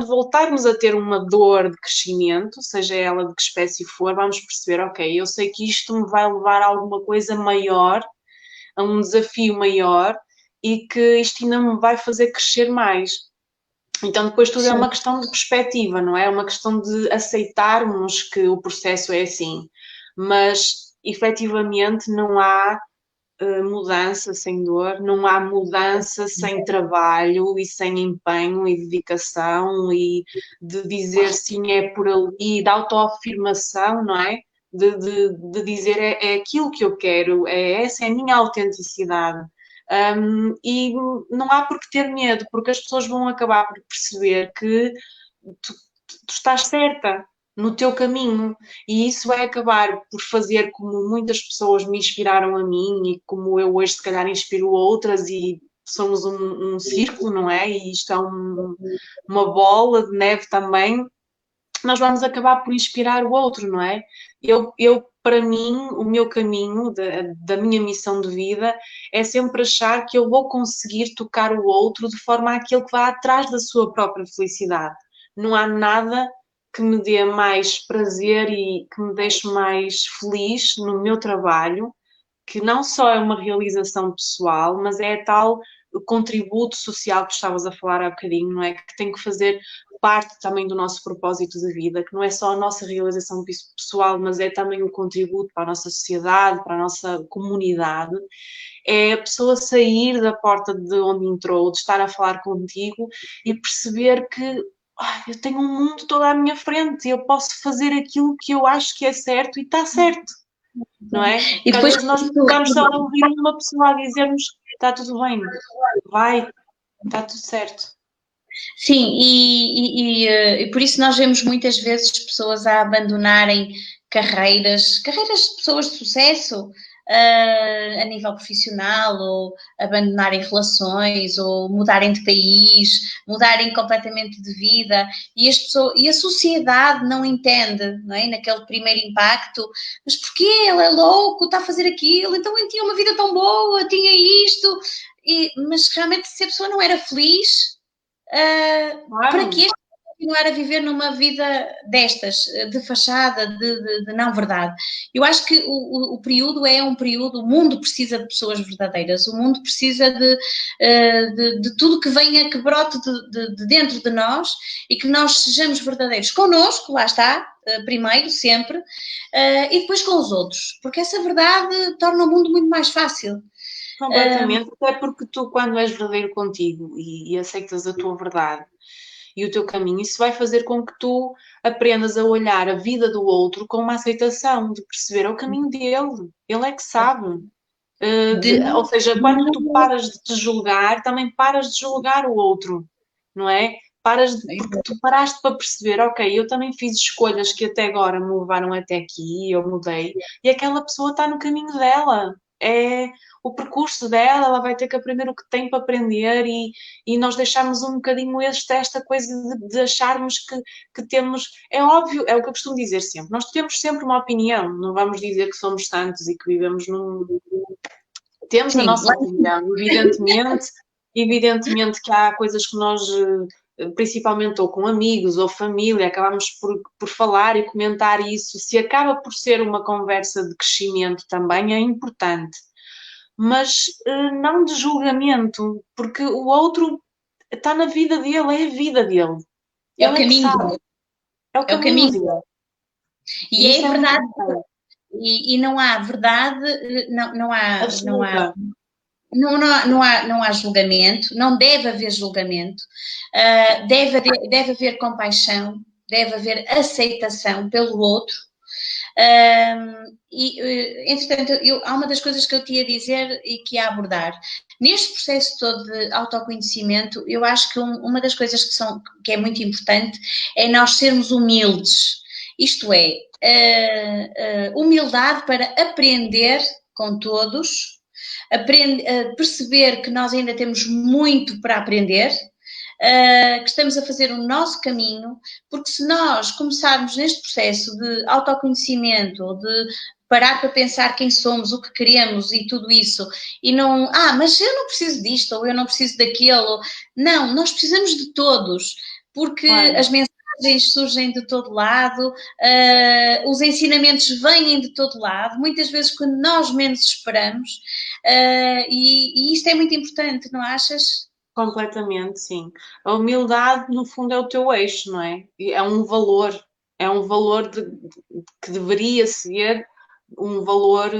voltarmos a ter uma dor de crescimento, seja ela de que espécie for, vamos perceber, ok, eu sei que isto me vai levar a alguma coisa maior, a um desafio maior, e que isto ainda me vai fazer crescer mais. Então, depois tudo é Sim. uma questão de perspectiva, não é? É uma questão de aceitarmos que o processo é assim. Mas, efetivamente, não há mudança sem dor, não há mudança sem trabalho e sem empenho e dedicação e de dizer sim, é por ali, de autoafirmação, não é? De dizer é aquilo que eu quero, essa é a minha autenticidade. E não há por que ter medo, porque as pessoas vão acabar por perceber que tu, tu estás certa no teu caminho e isso vai acabar por fazer como muitas pessoas me inspiraram a mim e como eu hoje se calhar inspiro outras e somos um círculo, não é? E isto é uma bola de neve também, nós vamos acabar por inspirar o outro, não é? Para mim, o meu caminho, da minha missão de vida, é sempre achar que eu vou conseguir tocar o outro de forma a que ele vá atrás da sua própria felicidade. Não há nada que me dê mais prazer e que me deixe mais feliz no meu trabalho, que não só é uma realização pessoal, mas é tal contributo social que estavas a falar há bocadinho, não é? Que tem que fazer parte também do nosso propósito de vida, que não é só a nossa realização pessoal, mas é também o contributo para a nossa sociedade, para a nossa comunidade. É a pessoa sair da porta de onde entrou, de estar a falar contigo e perceber que eu tenho um mundo todo à minha frente, e eu posso fazer aquilo que eu acho que é certo e está certo, não é? E Porque às depois, vezes nós precisamos só de ouvir uma pessoa a dizer-nos está tudo bem, vai, está tudo certo. sim, e por isso nós vemos muitas vezes pessoas a abandonarem carreiras de pessoas de sucesso, a nível profissional, ou abandonarem relações, ou mudarem de país, mudarem completamente de vida, e a sociedade não entende, não é? Naquele primeiro impacto, mas porquê? Ele é louco, está a fazer aquilo, então ele tinha uma vida tão boa, tinha isto, mas realmente se a pessoa não era feliz, para Claro. que este continuar a viver numa vida destas, de fachada, de não verdade? Eu acho que o período é um período, o mundo precisa de pessoas verdadeiras, o mundo precisa de tudo que venha, que brote de dentro de nós e que nós sejamos verdadeiros connosco, lá está, primeiro, sempre, e depois com os outros, porque essa verdade torna o mundo muito mais fácil. Completamente, até porque tu, quando és verdadeiro contigo e aceitas a tua verdade e o teu caminho, isso vai fazer com que tu aprendas a olhar a vida do outro com uma aceitação, de perceber é o caminho dele, ele é que sabe. De, Ou seja, quando tu paras de te julgar, também paras de julgar o outro, não é? Porque tu paraste para perceber, ok, eu também fiz escolhas que até agora me levaram até aqui, eu mudei, e aquela pessoa está no caminho dela, é o percurso dela, ela vai ter que aprender o que tem para aprender e nós deixarmos um bocadinho esta coisa de acharmos que temos, é óbvio, é o que eu costumo dizer sempre, nós temos sempre uma opinião, não vamos dizer que somos santos e que vivemos temos a sim, nossa opinião, evidentemente que há coisas que nós, principalmente ou com amigos ou família, acabamos por falar e comentar isso. Se acaba por ser uma conversa de crescimento também, é importante. Mas não de julgamento, porque o outro está na vida dele, é a vida dele. é o Ele é que caminho, sabe, é o é o caminho caminho. dele. E E isso é é muito verdade, importante. e não há verdade, não há, Absoluta. não há julgamento, não deve haver julgamento, deve haver compaixão, deve haver aceitação pelo outro. Entretanto, há uma das coisas que eu tinha a dizer e que ia abordar. Neste processo todo de autoconhecimento, eu acho que uma das coisas que é muito importante é nós sermos humildes. Isto é, humildade para aprender com todos, perceber que nós ainda temos muito para aprender, que estamos a fazer o nosso caminho, porque se nós começarmos neste processo de autoconhecimento, ou de parar para pensar quem somos, o que queremos e tudo isso, e não, mas eu não preciso disto, ou eu não preciso daquilo. Não, nós precisamos de todos, porque Claro. as mensagens surgem de todo lado, os ensinamentos vêm de todo lado, muitas vezes quando nós menos esperamos, e isto é muito importante, não achas? Completamente, sim. A humildade, no fundo, é o teu eixo, não é? E é um valor que deveria ser um valor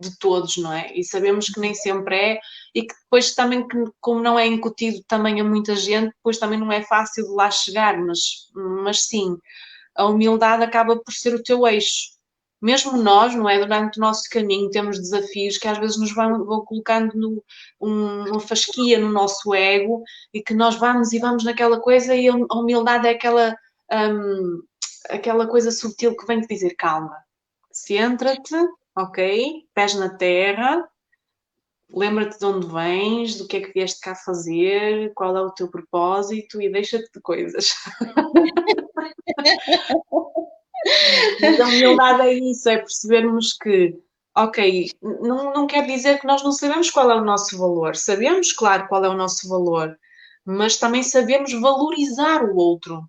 de todos, não é? E sabemos que nem sempre é, e que depois também, como não é incutido também a muita gente, depois também não é fácil de lá chegar, mas sim, a humildade acaba por ser o teu eixo. Mesmo nós, não é? Durante o nosso caminho temos desafios que às vezes nos vão colocando uma fasquia no nosso ego e que nós vamos e vamos naquela coisa e a humildade é hum, aquela coisa sutil que vem te dizer calma, centra-te, ok? Pés na terra, lembra-te de onde vens, do que é que vieste cá fazer, qual é o teu propósito e deixa-te de coisas. Mas a humildade é isso, é percebermos que, ok, não quer dizer que nós não sabemos qual é o nosso valor. Sabemos, claro, qual é o nosso valor, mas também sabemos valorizar o outro. Sim.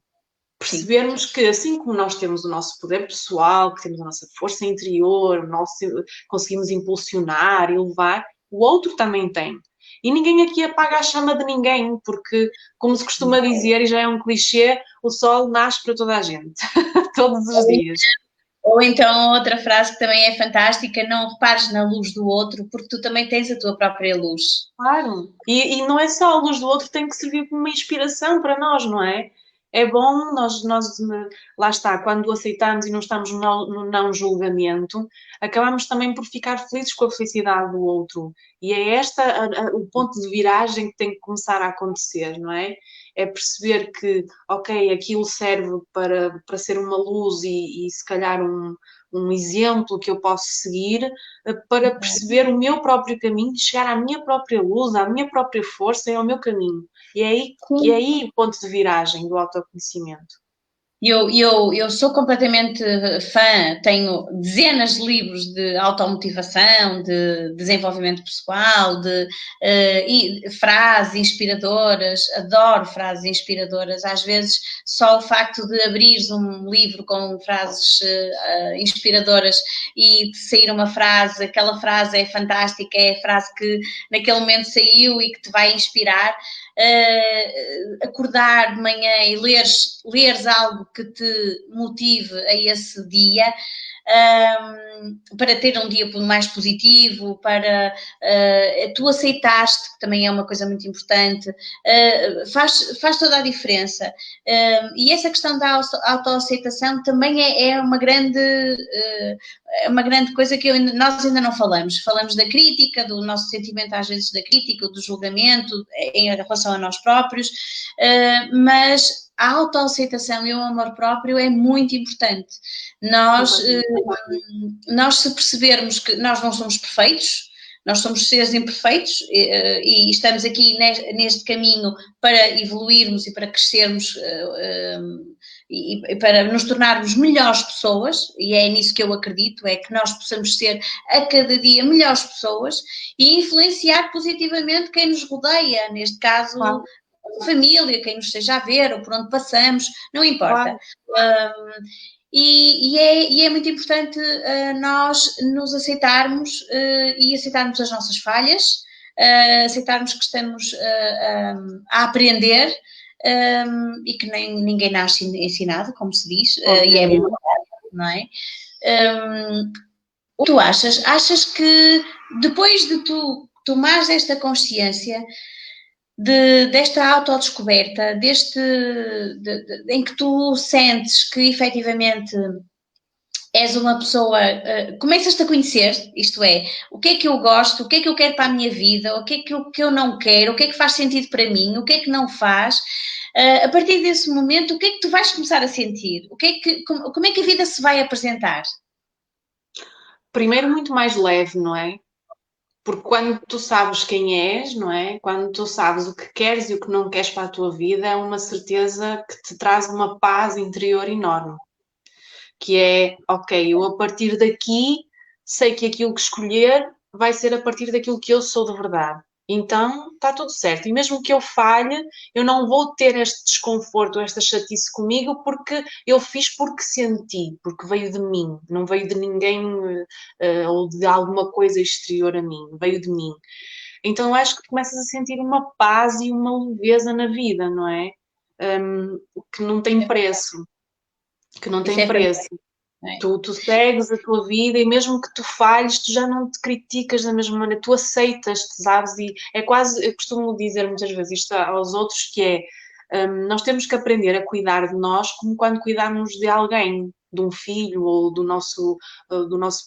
Percebermos que, assim como nós temos o nosso poder pessoal, que temos a nossa força interior, conseguimos impulsionar e levar, o outro também tem. E ninguém aqui apaga a chama de ninguém, porque, como se costuma dizer, e já é um clichê, o sol nasce para toda a gente, todos os dias. Ou então outra frase que também é fantástica, não repares na luz do outro, porque tu também tens a tua própria luz. Claro. E não é só a luz do outro, tem que servir como uma inspiração para nós, não é? É bom lá está, quando o aceitamos e não estamos no não julgamento, acabamos também por ficar felizes com a felicidade do outro. E é o ponto de viragem que tem que começar a acontecer, não é? É perceber que, ok, aquilo serve para ser uma luz e se calhar um exemplo que eu posso seguir, para perceber o meu próprio caminho, chegar à minha própria luz, à minha própria força e ao meu caminho. E é aí o ponto de viragem do autoconhecimento. Eu sou completamente fã, tenho dezenas de livros de automotivação, de desenvolvimento pessoal, frases inspiradoras, adoro frases inspiradoras. Às vezes, só o facto de abrires um livro com frases inspiradoras e de sair uma frase, aquela frase é fantástica, é a frase que naquele momento saiu e que te vai inspirar. Acordar de manhã e leres algo que te motive a esse dia, para ter um dia mais positivo, para tu aceitaste, que também é uma coisa muito importante, faz toda a diferença. E essa questão da autoaceitação também é uma grande coisa que nós ainda não falamos. Falamos da crítica, do nosso sentimento às vezes da crítica, do julgamento em relação a nós próprios, mas a autoaceitação e o amor próprio é muito importante. Nós se percebermos que nós não somos perfeitos, nós somos seres imperfeitos e estamos aqui neste caminho para evoluirmos e para crescermos e para nos tornarmos melhores pessoas, e é nisso que eu acredito, é que nós possamos ser a cada dia melhores pessoas e influenciar positivamente quem nos rodeia, neste caso Claro, a família, quem nos esteja a ver ou por onde passamos, não importa. claro. E é muito importante nós nos aceitarmos e aceitarmos as nossas falhas, aceitarmos que estamos a aprender e que ninguém nasce ensinado, como se diz, e é verdade, não é? O que tu achas? Achas que depois de tu tomares esta consciência desta autodescoberta, em que tu sentes que efetivamente és uma pessoa, começas-te a conhecer, isto é, o que é que eu gosto, o que é que eu quero para a minha vida, o que é que eu não quero, o que é que faz sentido para mim, o que é que não faz. A partir desse momento, o que é que tu vais começar a sentir? Como é que a vida se vai apresentar? Primeiro, muito mais leve, não é? Porque quando tu sabes quem és, não é? Quando tu sabes o que queres e o que não queres para a tua vida, é uma certeza que te traz uma paz interior enorme. Que é, ok, eu a partir daqui sei que aquilo que escolher vai ser a partir daquilo que eu sou de verdade. Então está tudo certo. E mesmo que eu falhe, eu não vou ter este desconforto, esta chatice comigo, porque eu fiz porque senti, porque veio de mim, não veio de ninguém ou de alguma coisa exterior a mim, veio de mim. Então eu acho que começas a sentir uma paz e uma leveza na vida, não é? Que não tem preço, que não Isso tem é fantástico. preço. Tu segues a tua vida e mesmo que tu falhes, tu já não te criticas da mesma maneira, tu aceitas-te, sabes? E é quase, eu costumo dizer muitas vezes isto aos outros, que é, nós temos que aprender a cuidar de nós como quando cuidarmos de alguém, de um filho ou do nosso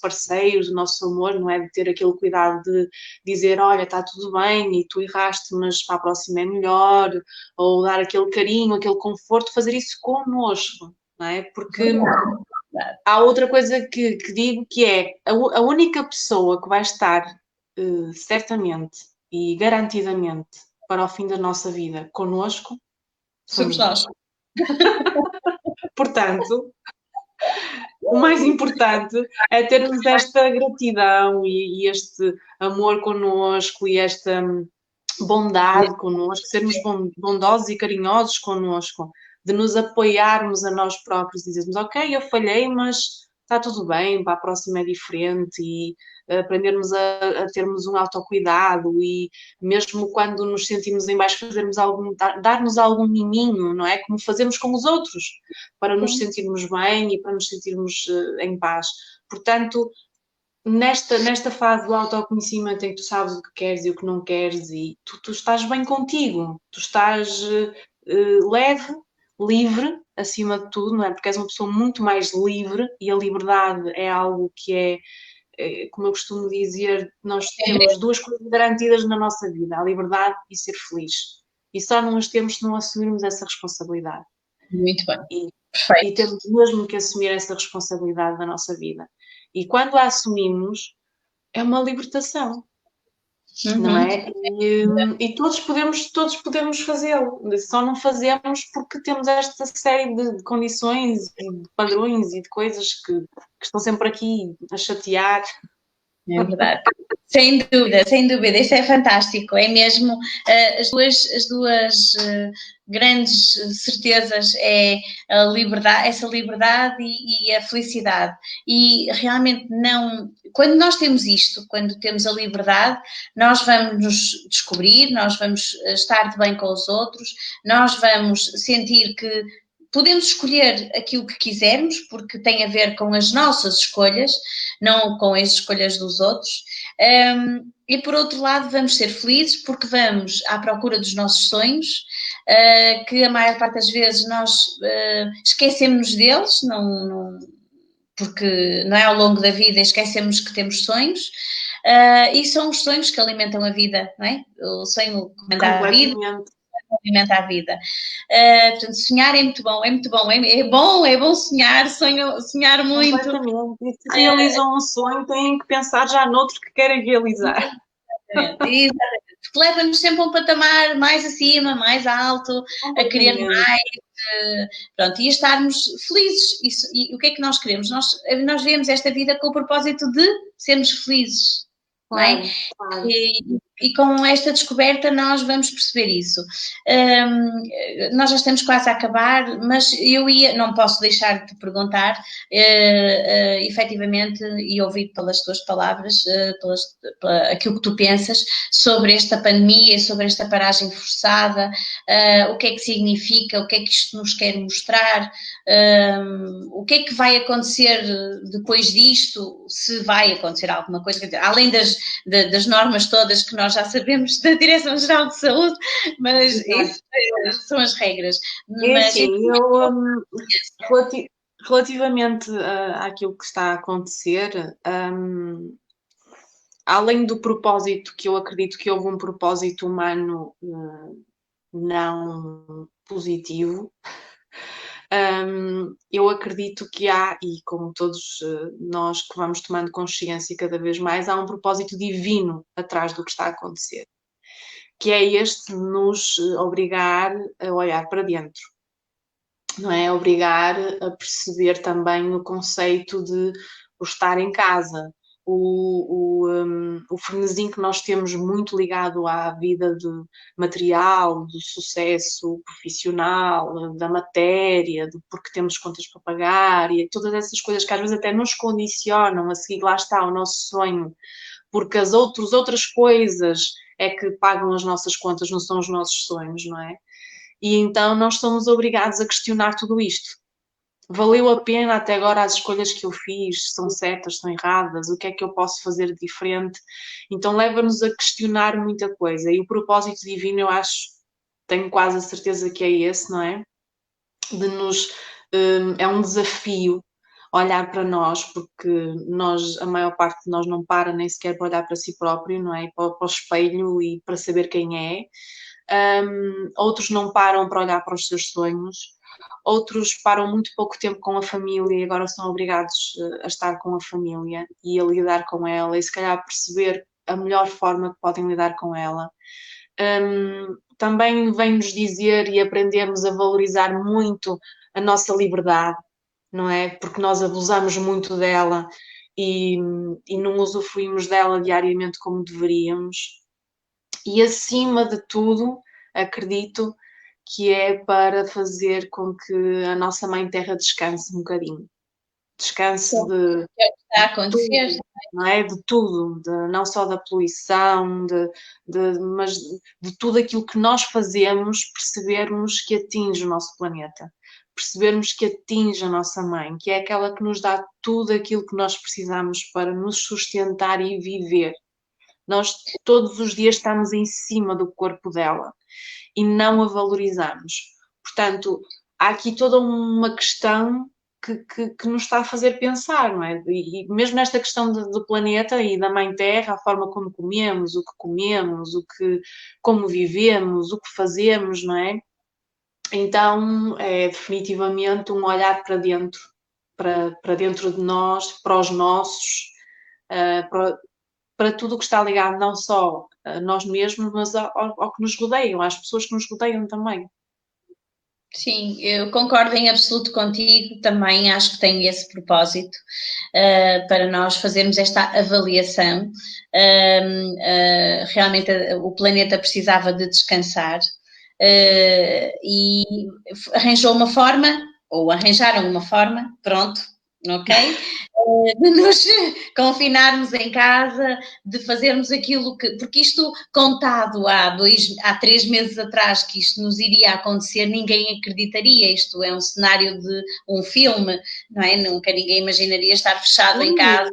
parceiro, do nosso amor, não é? De ter aquele cuidado de dizer, olha, está tudo bem e tu erraste, mas para a próxima é melhor, ou dar aquele carinho, aquele conforto, fazer isso connosco, não é? Porque há outra coisa que digo que é a única pessoa que vai estar certamente e garantidamente para o fim da nossa vida connosco Somos somos nós. nós. Portanto, o mais importante é termos esta gratidão e este amor connosco e esta bondade connosco, sermos bondosos e carinhosos connosco, de nos apoiarmos a nós próprios e dizermos, ok, eu falhei, mas está tudo bem, para a próxima é diferente e aprendermos a termos um autocuidado e mesmo quando nos sentimos em baixo fazermos dar-nos algum miminho, não é? Como fazemos com os outros, para nos sentirmos bem e para nos sentirmos em paz. Portanto, nesta fase do autoconhecimento em que tu sabes o que queres e o que não queres e tu estás bem contigo, tu estás leve, livre, acima de tudo, não é? Porque és uma pessoa muito mais livre e a liberdade é algo que como eu costumo dizer, nós temos duas coisas garantidas na nossa vida, a liberdade e ser feliz. E só não as temos se não assumirmos essa responsabilidade. Muito bem. E, Perfeito. e temos mesmo que assumir essa responsabilidade da nossa vida. E quando a assumimos, é uma libertação, não é? E todos podemos fazê-lo, só não fazemos porque temos esta série de condições e de padrões e de coisas que estão sempre aqui a chatear. É verdade. Sem dúvida, isso é fantástico. É mesmo as duas grandes certezas é a liberdade, essa liberdade e a felicidade. E realmente não, quando nós temos isto, quando temos a liberdade, nós vamos nos descobrir, nós vamos estar de bem com os outros, nós vamos sentir que podemos escolher aquilo que quisermos, porque tem a ver com as nossas escolhas, não com as escolhas dos outros. E por outro lado, vamos ser felizes porque vamos à procura dos nossos sonhos, que a maior parte das vezes nós esquecemos deles, porque não é ao longo da vida esquecemos que temos sonhos. E são os sonhos que alimentam a vida, não é? O sonho comanda a vida, alimenta a vida. Portanto, sonhar é muito bom, é bom sonhar, sonhar muito. Completamente. E se realizam um sonho, têm que pensar já noutro que querem realizar. Exatamente. Porque leva-nos sempre a um patamar mais acima, mais alto, a querer mais, pronto, e a estarmos felizes. E o que é que nós queremos? Nós vemos esta vida com o propósito de sermos felizes, Claro, não é? claro. E com esta descoberta nós vamos perceber isso. Nós já estamos quase a acabar, mas não posso deixar de te perguntar, efetivamente, e ouvir pelas tuas palavras, aquilo que tu pensas sobre esta pandemia, sobre esta paragem forçada, o que é que significa, o que é que isto nos quer mostrar, o que é que vai acontecer depois disto, se vai acontecer alguma coisa, quer dizer, além das normas todas que nós já sabemos da Direção-Geral de Saúde, mas isso são as regras. Mas, assim, relativamente àquilo que está a acontecer, além do propósito, que eu acredito que houve um propósito humano não positivo, eu acredito que há, e como todos nós que vamos tomando consciência cada vez mais, há um propósito divino atrás do que está a acontecer, que é este de nos obrigar a olhar para dentro, não é? Obrigar a perceber também o conceito de o estar em casa, o frenesim que nós temos muito ligado à vida material, do sucesso profissional, da matéria, porque temos contas para pagar e todas essas coisas que às vezes até nos condicionam a seguir, lá está, o nosso sonho, porque as outras coisas é que pagam as nossas contas, não são os nossos sonhos, não é? E então nós somos obrigados a questionar tudo isto. Valeu a pena até agora as escolhas que eu fiz? São certas, são erradas? O que é que eu posso fazer de diferente? Então leva-nos a questionar muita coisa. E o propósito divino, eu acho, tenho quase a certeza que é esse, não é? É um desafio olhar para nós, porque nós, a maior parte de nós não para nem sequer para olhar para si próprio, não é? Para o espelho e para saber quem é. Outros não param para olhar para os seus sonhos, outros param muito pouco tempo com a família e agora são obrigados a estar com a família e a lidar com ela e se calhar perceber a melhor forma que podem lidar com ela. Também vem-nos dizer e aprendermos a valorizar muito a nossa liberdade, não é? Porque nós abusamos muito dela e não usufruímos dela diariamente como deveríamos. E acima de tudo, acredito que é para fazer com que a nossa Mãe Terra descanse um bocadinho. Descanse de está a acontecer. tudo, não é? De tudo, não só da poluição, mas de tudo aquilo que nós fazemos, percebermos que atinge o nosso planeta, percebermos que atinge a nossa mãe, que é aquela que nos dá tudo aquilo que nós precisamos para nos sustentar e viver. Nós todos os dias estamos em cima do corpo dela e não a valorizamos. Portanto, há aqui toda uma questão que nos está a fazer pensar, não é? E mesmo nesta questão do planeta e da Mãe Terra, a forma como comemos, como vivemos, o que fazemos, não é? Então, é definitivamente um olhar para dentro de nós, para os nossos, para tudo o que está ligado não só a nós mesmos, mas ao que nos rodeiam, às pessoas que nos rodeiam também. Sim, eu concordo em absoluto contigo, também acho que tem esse propósito para nós fazermos esta avaliação. Realmente o planeta precisava de descansar e arranjou uma forma, ou arranjaram uma forma, pronto, ok? De nos confinarmos em casa, de fazermos aquilo que. Porque isto, contado há 3 meses atrás que isto nos iria acontecer, ninguém acreditaria. Isto é um cenário de um filme, não é? Nunca ninguém imaginaria estar fechado em casa.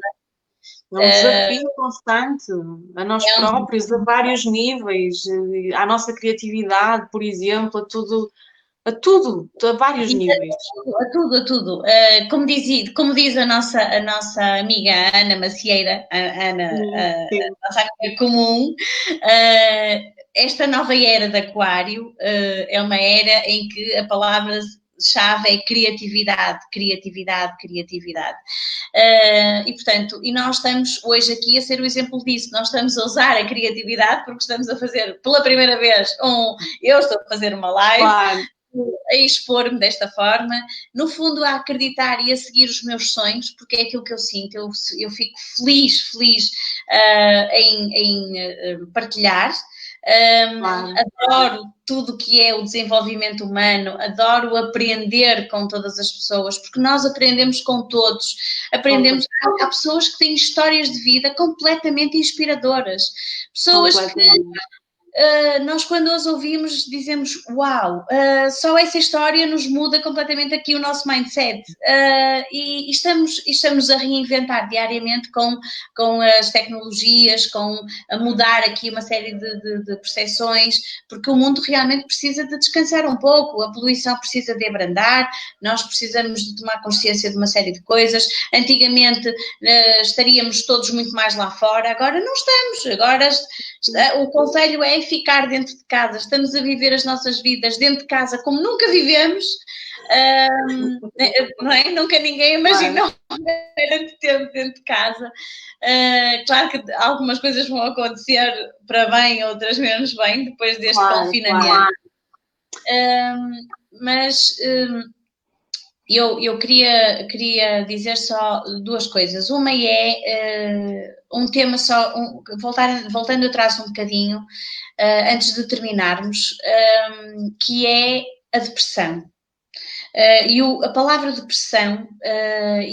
É um desafio constante a nós próprios, a vários níveis, à nossa criatividade, por exemplo, a tudo, a vários níveis. A tudo. Como diz a nossa amiga Ana Macieira, a nossa amiga comum, esta nova era de Aquário é uma era em que a palavra-chave é criatividade, criatividade, criatividade. E, portanto, e nós estamos hoje aqui a ser o exemplo disso. Nós estamos a usar a criatividade porque estamos a fazer pela primeira vez eu estou a fazer uma live. Claro. A expor-me desta forma, no fundo a acreditar e a seguir os meus sonhos, porque é aquilo que eu sinto, eu fico feliz em partilhar. Claro. Adoro tudo que é o desenvolvimento humano, adoro aprender com todas as pessoas, porque nós aprendemos com todos, aprendemos, há pessoas que têm histórias de vida completamente inspiradoras, pessoas que nós quando as ouvimos dizemos, uau, só essa história nos muda completamente aqui o nosso mindset e estamos a reinventar diariamente com as tecnologias, a mudar aqui uma série de percepções, porque o mundo realmente precisa de descansar um pouco, a poluição precisa de abrandar, nós precisamos de tomar consciência de uma série de coisas. Antigamente estaríamos todos muito mais lá fora, agora não estamos, agora o conselho é ficar dentro de casa, estamos a viver as nossas vidas dentro de casa como nunca vivemos, não é? Nunca ninguém imaginou tanto tempo dentro de casa. Claro que algumas coisas vão acontecer para bem, outras menos bem, depois deste confinamento. Mas eu queria dizer só 2 coisas. Uma é um tema só, voltando atrás um bocadinho, antes de terminarmos, que é a depressão. A palavra depressão,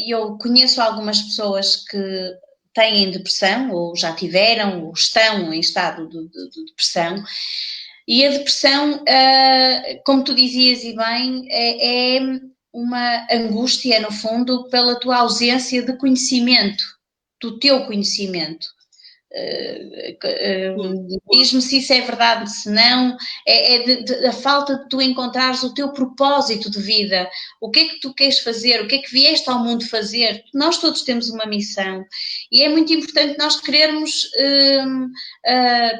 eu conheço algumas pessoas que têm depressão, ou já tiveram, ou estão em estado de depressão. E a depressão, como tu dizias e bem, é uma angústia, no fundo, pela tua ausência de conhecimento, do teu conhecimento. Diz-me se isso é verdade, se não, a falta de tu encontrares o teu propósito de vida, o que é que tu queres fazer, o que é que vieste ao mundo fazer. Nós todos temos uma missão e é muito importante nós querermos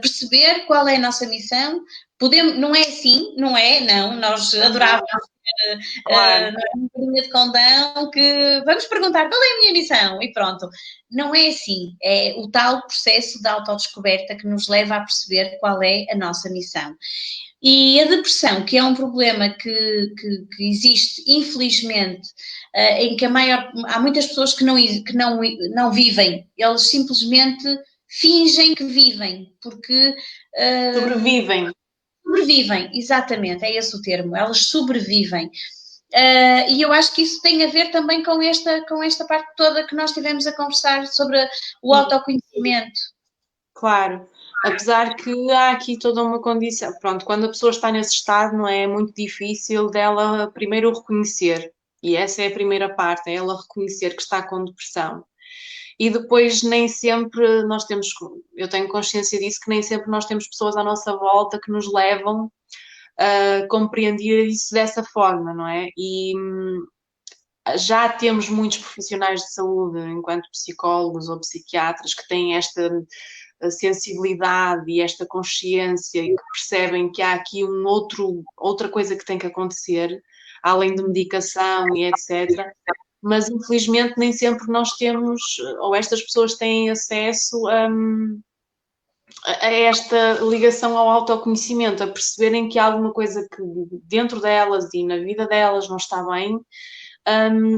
perceber qual é a nossa missão. Podemos, não é assim, não, nós adorávamos Claro. uma linha de condão que vamos perguntar qual é a minha missão e pronto. Não é assim, é o tal processo de autodescoberta que nos leva a perceber qual é a nossa missão. E a depressão, que é um problema que existe, infelizmente, em que há muitas pessoas que não vivem, eles simplesmente fingem que vivem, porque... Sobrevivem. Sobrevivem, exatamente, é esse o termo, elas sobrevivem. E eu acho que isso tem a ver também com esta parte toda que nós tivemos a conversar sobre o autoconhecimento. Claro, apesar que há aqui toda uma condição. Pronto, quando a pessoa está nesse estado, não é muito difícil dela primeiro reconhecer. E essa é a primeira parte, é ela reconhecer que está com depressão. E depois nem sempre nós temos, eu tenho consciência disso, que nem sempre nós temos pessoas à nossa volta que nos levam a compreender isso dessa forma, não é? E já temos muitos profissionais de saúde, enquanto psicólogos ou psiquiatras, que têm esta sensibilidade e esta consciência e que percebem que há aqui outra coisa que tem que acontecer, além de medicação e etc. Mas infelizmente nem sempre nós temos, ou estas pessoas têm acesso a esta ligação ao autoconhecimento, a perceberem que há alguma coisa que dentro delas e na vida delas não está bem.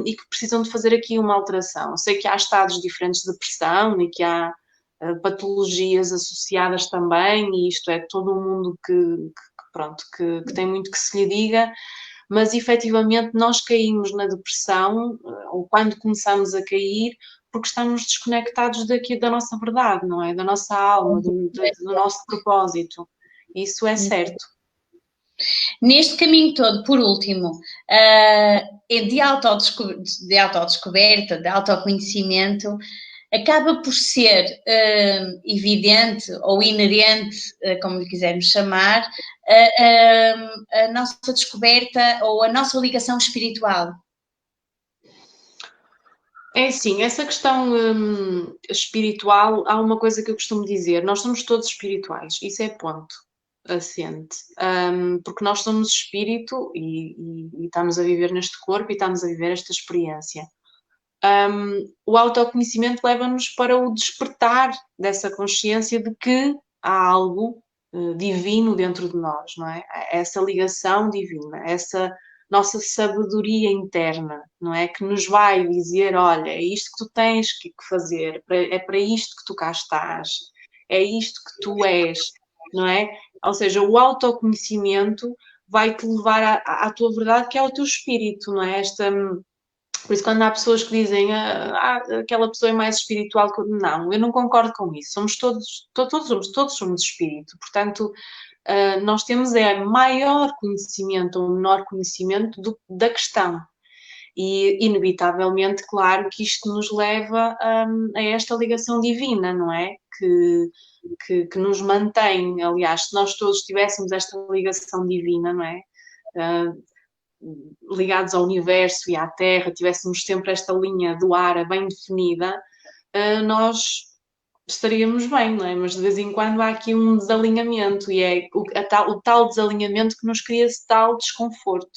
E que precisam de fazer aqui uma alteração. Sei que há estados diferentes de depressão e que há patologias associadas também, e isto é todo um mundo que tem muito que se lhe diga, mas efetivamente nós caímos na depressão, ou quando começamos a cair, porque estamos desconectados daqui da nossa verdade, não é? Da nossa alma, do nosso propósito. Isso é certo. Neste caminho todo, por último, de autodescoberta, de autoconhecimento, acaba por ser evidente ou inerente, como lhe quisermos chamar, a nossa descoberta ou a nossa ligação espiritual. É assim, essa questão espiritual, há uma coisa que eu costumo dizer, nós somos todos espirituais, isso é ponto assente, porque nós somos espírito e estamos a viver neste corpo e estamos a viver esta experiência. O autoconhecimento leva-nos para o despertar dessa consciência de que há algo divino dentro de nós, não é? Essa ligação divina, essa nossa sabedoria interna, não é? Que nos vai dizer, olha, é isto que tu tens que fazer, é para isto que tu cá estás, é isto que tu és, não é? Ou seja, o autoconhecimento vai-te levar à tua verdade, que é o teu espírito, não é? Por isso, quando há pessoas que dizem aquela pessoa é mais espiritual que eu, não, eu não concordo com isso. Somos todos somos espírito. Portanto, nós temos maior conhecimento ou menor conhecimento da questão. E, inevitavelmente, claro que isto nos leva a esta ligação divina, não é? Que nos mantém. Aliás, se nós todos tivéssemos esta ligação divina, não é? Ligados ao universo e à Terra, tivéssemos sempre esta linha do ar bem definida, nós estaríamos bem, não é? Mas de vez em quando há aqui um desalinhamento e é o tal desalinhamento que nos cria esse tal desconforto.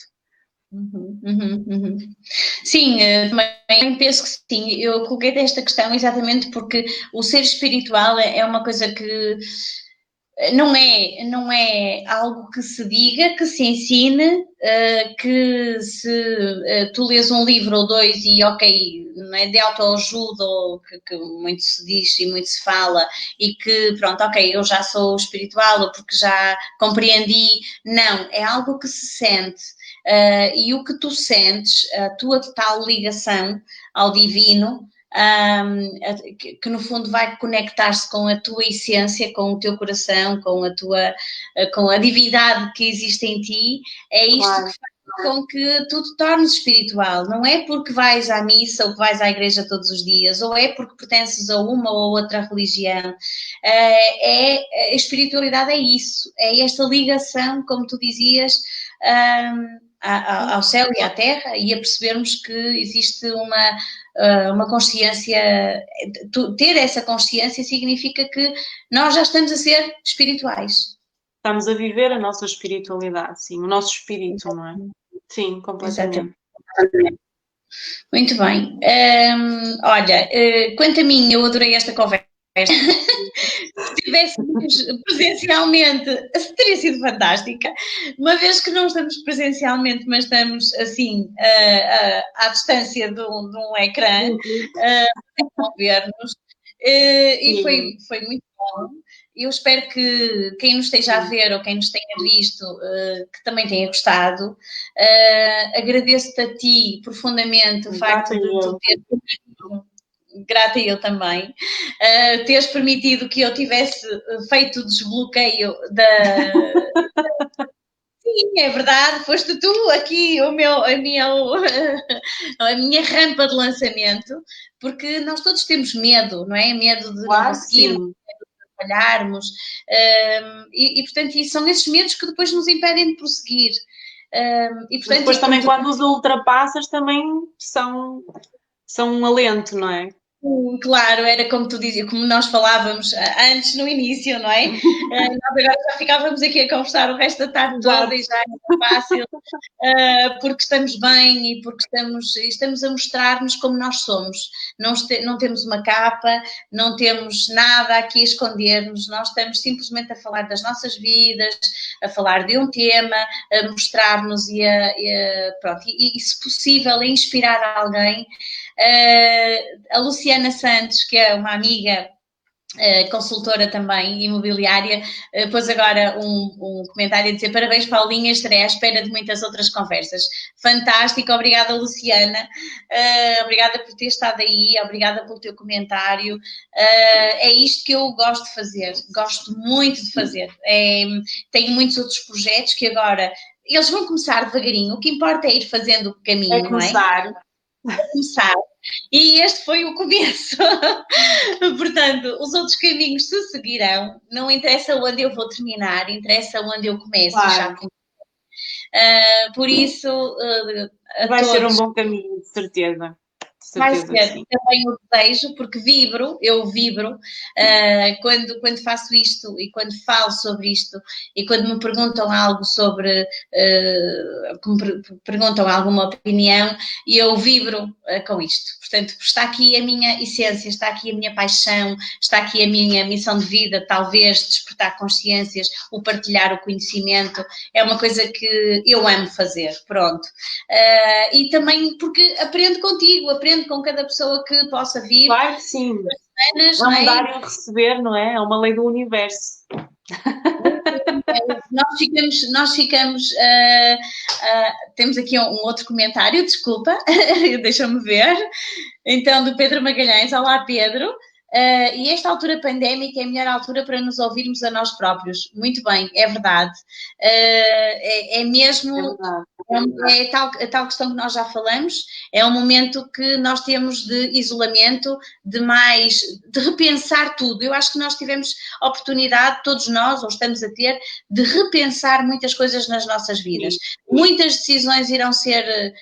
Sim, também penso que sim. Eu coloquei esta questão exatamente porque o ser espiritual é uma coisa que não é algo que se diga, que se ensine, que se tu lês um livro ou dois e ok, não é de autoajuda ou que muito se diz e muito se fala e que pronto, ok, eu já sou espiritual ou porque já compreendi. Não, é algo que se sente. E o que tu sentes, a tua total ligação ao divino, que no fundo vai conectar-se com a tua essência, com o teu coração, com a divindade que existe em ti, é isto Claro. que faz com que tu te tornes espiritual. Não é porque vais à missa ou que vais à igreja todos os dias, ou é porque pertences a uma ou outra religião. A espiritualidade é isso, é esta ligação, como tu dizias, ao céu e à terra, e a percebermos que existe uma consciência. Ter essa consciência significa que nós já estamos a ser espirituais. Estamos a viver a nossa espiritualidade, sim, o nosso espírito, não é? Sim, completamente. Exatamente. Muito bem. Olha, quanto a mim, eu adorei esta conversa. Se estivéssemos presencialmente, teria sido fantástica. Uma vez que não estamos presencialmente, mas estamos assim, à distância de um ecrã, a ver-nos. E foi muito bom. Eu espero que quem nos esteja a ver ou quem nos tenha visto, que também tenha gostado. Agradeço-te a ti profundamente o facto de tu ter, grata eu também, teres permitido que eu tivesse feito o desbloqueio da... Sim, é verdade, foste tu aqui a minha rampa de lançamento, porque nós todos temos medo, não é? Medo de não conseguirmos, medo de falharmos, e portanto são esses medos que depois nos impedem de prosseguir. E portanto, depois também quando os ultrapassas também são um alento, não é? Claro, era como tu dizias, como nós falávamos antes no início, não é? Nós agora já ficávamos aqui a conversar o resto da tarde toda e já é fácil, porque estamos bem e porque estamos a mostrar-nos como nós somos. Não temos uma capa, não temos nada aqui a esconder-nos, nós estamos simplesmente a falar das nossas vidas, a falar de um tema, a mostrar-nos pronto, e se possível a inspirar alguém. A Luciana Santos, que é uma amiga consultora também, imobiliária, pôs agora um comentário a dizer: parabéns Paulinha, estarei à espera de muitas outras conversas. Fantástico, obrigada Luciana, obrigada por ter estado aí, obrigada pelo teu comentário. É isto que eu gosto de fazer, gosto muito de fazer. Tenho muitos outros projetos que agora, eles vão começar devagarinho, o que importa é ir fazendo o caminho, começar. Não é? Começar. E este foi o começo. Portanto, os outros caminhos se seguirão. Não interessa onde eu vou terminar, interessa onde eu começo. Claro. Por isso, vai ser um bom caminho, de certeza. Vai ser, também o desejo, porque eu vibro quando faço isto e quando falo sobre isto e quando me perguntam algo sobre, perguntam alguma opinião, e eu vibro com isto. Portanto, está aqui a minha essência, está aqui a minha paixão, está aqui a minha missão de vida, talvez despertar consciências, o partilhar o conhecimento, é uma coisa que eu amo fazer, pronto. E também porque aprendo contigo, aprendo com cada pessoa que possa vir. Claro que sim. Semanas, é um dar e um receber, não é? É uma lei do universo. Nós ficamos temos aqui um outro comentário, desculpa, deixa-me ver. Então, do Pedro Magalhães. Olá, Pedro. E esta altura pandémica é a melhor altura para nos ouvirmos a nós próprios. Muito bem, é verdade. É mesmo... É verdade. É a tal questão que nós já falamos, é um momento que nós temos de isolamento, de repensar tudo. Eu acho que nós tivemos a oportunidade, todos nós, ou estamos a ter, de repensar muitas coisas nas nossas vidas. Muitas decisões irão ser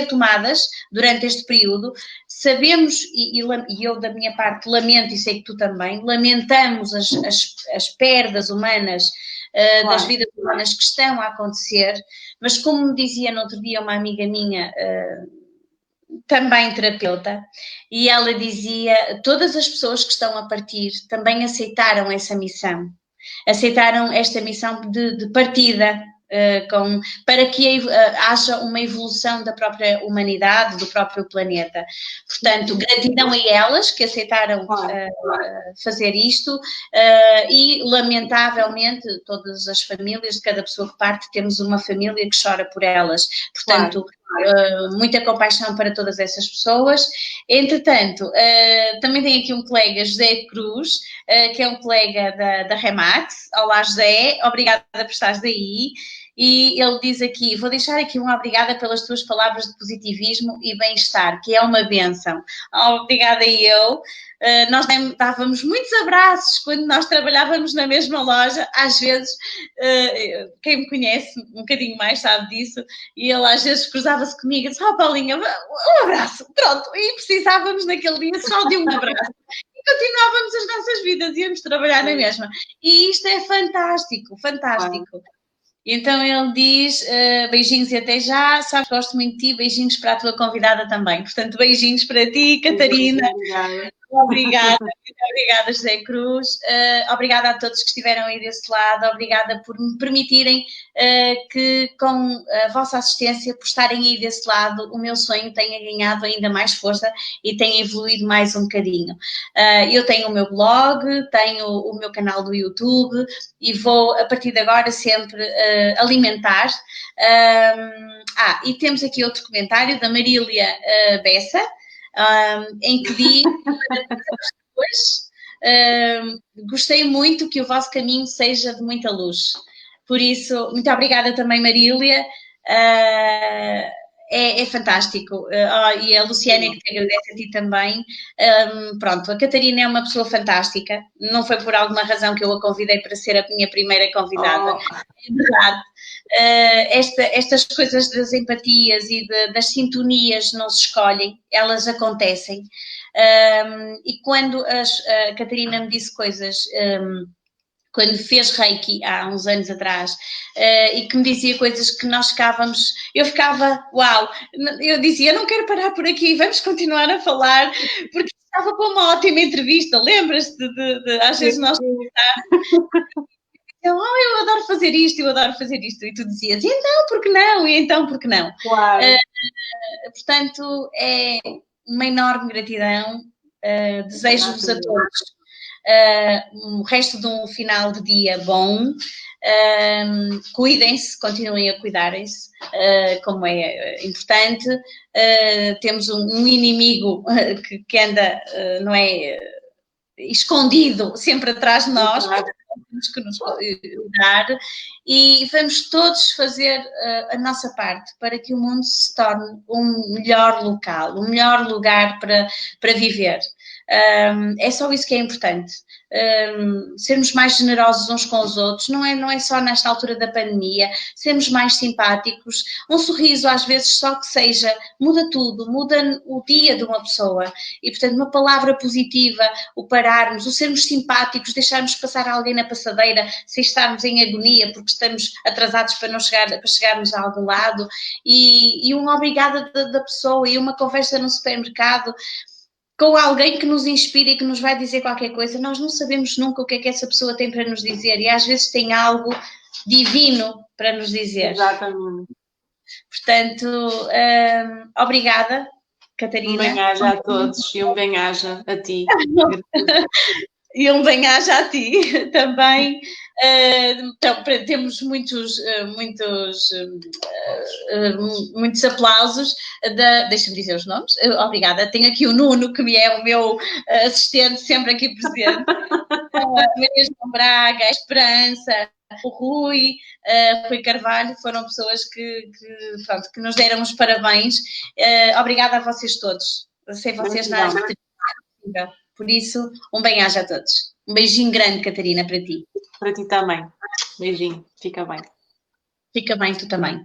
tomadas durante este período. Sabemos, e eu da minha parte lamento, e sei que tu também, lamentamos as perdas humanas, claro, das vidas humanas que estão a acontecer, mas como me dizia no outro dia uma amiga minha, também terapeuta, e ela dizia: todas as pessoas que estão a partir também aceitaram essa missão, aceitaram esta missão de partida, para que haja uma evolução da própria humanidade, do próprio planeta. Portanto, gratidão a elas que aceitaram fazer isto, e lamentavelmente todas as famílias, de cada pessoa que parte, temos uma família que chora por elas. Portanto, muita compaixão para todas essas pessoas. Entretanto, também tem aqui um colega, José Cruz, que é um colega da Remax. Olá, José, obrigada por estares aí. E ele diz aqui, vou deixar aqui uma obrigada pelas tuas palavras de positivismo e bem-estar, que é uma bênção. Obrigada eu. Nós dávamos muitos abraços quando nós trabalhávamos na mesma loja, às vezes, quem me conhece um bocadinho mais sabe disso, e ele às vezes cruzava-se comigo e disse, Paulinha, um abraço, pronto, e precisávamos naquele dia só de um abraço. E continuávamos as nossas vidas, íamos trabalhar na mesma. E isto é fantástico, fantástico. Então ele diz, beijinhos e até já, sabes que gosto muito de ti, beijinhos para a tua convidada também. Portanto, beijinhos para ti, Catarina. Obrigada, obrigada, José Cruz. Obrigada a todos que estiveram aí desse lado. Obrigada por me permitirem que, com a vossa assistência, por estarem aí desse lado, o meu sonho tenha ganhado ainda mais força e tenha evoluído mais um bocadinho. Eu tenho o meu blog, tenho o meu canal do YouTube e vou, a partir de agora, sempre alimentar. E temos aqui outro comentário da Marília Bessa, em que diz gostei muito que o vosso caminho seja de muita luz. Por isso, muito obrigada também, Marília. É fantástico. E a Luciana, que te agradece a ti também. Pronto, a Catarina é uma pessoa fantástica. Não foi por alguma razão que eu a convidei para ser a minha primeira convidada. É verdade. Estas coisas das empatias e das sintonias não se escolhem, elas acontecem. E quando a Catarina me disse coisas, quando fez Reiki há uns anos atrás, e que me dizia coisas que nós ficávamos, eu ficava, uau, eu dizia, eu não quero parar por aqui, vamos continuar a falar, porque estava com uma ótima entrevista, lembras-te de às vezes nós eu adoro fazer isto, eu adoro fazer isto. E tu dizias, e então, por que não? E então, por que não? Claro. Portanto, é uma enorme gratidão. Desejo-vos a todos o resto de um final de dia bom. Cuidem-se, continuem a cuidarem-se, como é importante. Temos um inimigo que anda, não é, escondido sempre atrás de nós. Temos que nos cuidar e vamos todos fazer a nossa parte para que o mundo se torne um melhor local, um melhor lugar para viver. É só isso que é importante. Sermos mais generosos uns com os outros, não é só nesta altura da pandemia, sermos mais simpáticos, um sorriso às vezes só que seja, muda tudo, muda o dia de uma pessoa e portanto uma palavra positiva, o pararmos, o sermos simpáticos, deixarmos passar alguém na passadeira sem estarmos em agonia porque estamos atrasados para chegarmos a algum lado e uma obrigada da pessoa e uma conversa no supermercado com alguém que nos inspira e que nos vai dizer qualquer coisa, nós não sabemos nunca o que é que essa pessoa tem para nos dizer e às vezes tem algo divino para nos dizer. Exatamente. Portanto, obrigada, Catarina. Um bem-aja a todos e um bem-aja a ti. E um bem-aja a ti também. Então, temos muitos aplausos. Deixa-me dizer os nomes. Obrigada. Tenho aqui o Nuno, que é o meu assistente, sempre aqui presente. Maria João Braga, a Esperança, o Rui Carvalho, foram pessoas que nos deram os parabéns. Obrigada a vocês todos. Sem vocês nada. Por isso, um bem-aja a todos. Um beijinho grande, Catarina, para ti. Para ti também. Beijinho. Fica bem. Fica bem, tu também.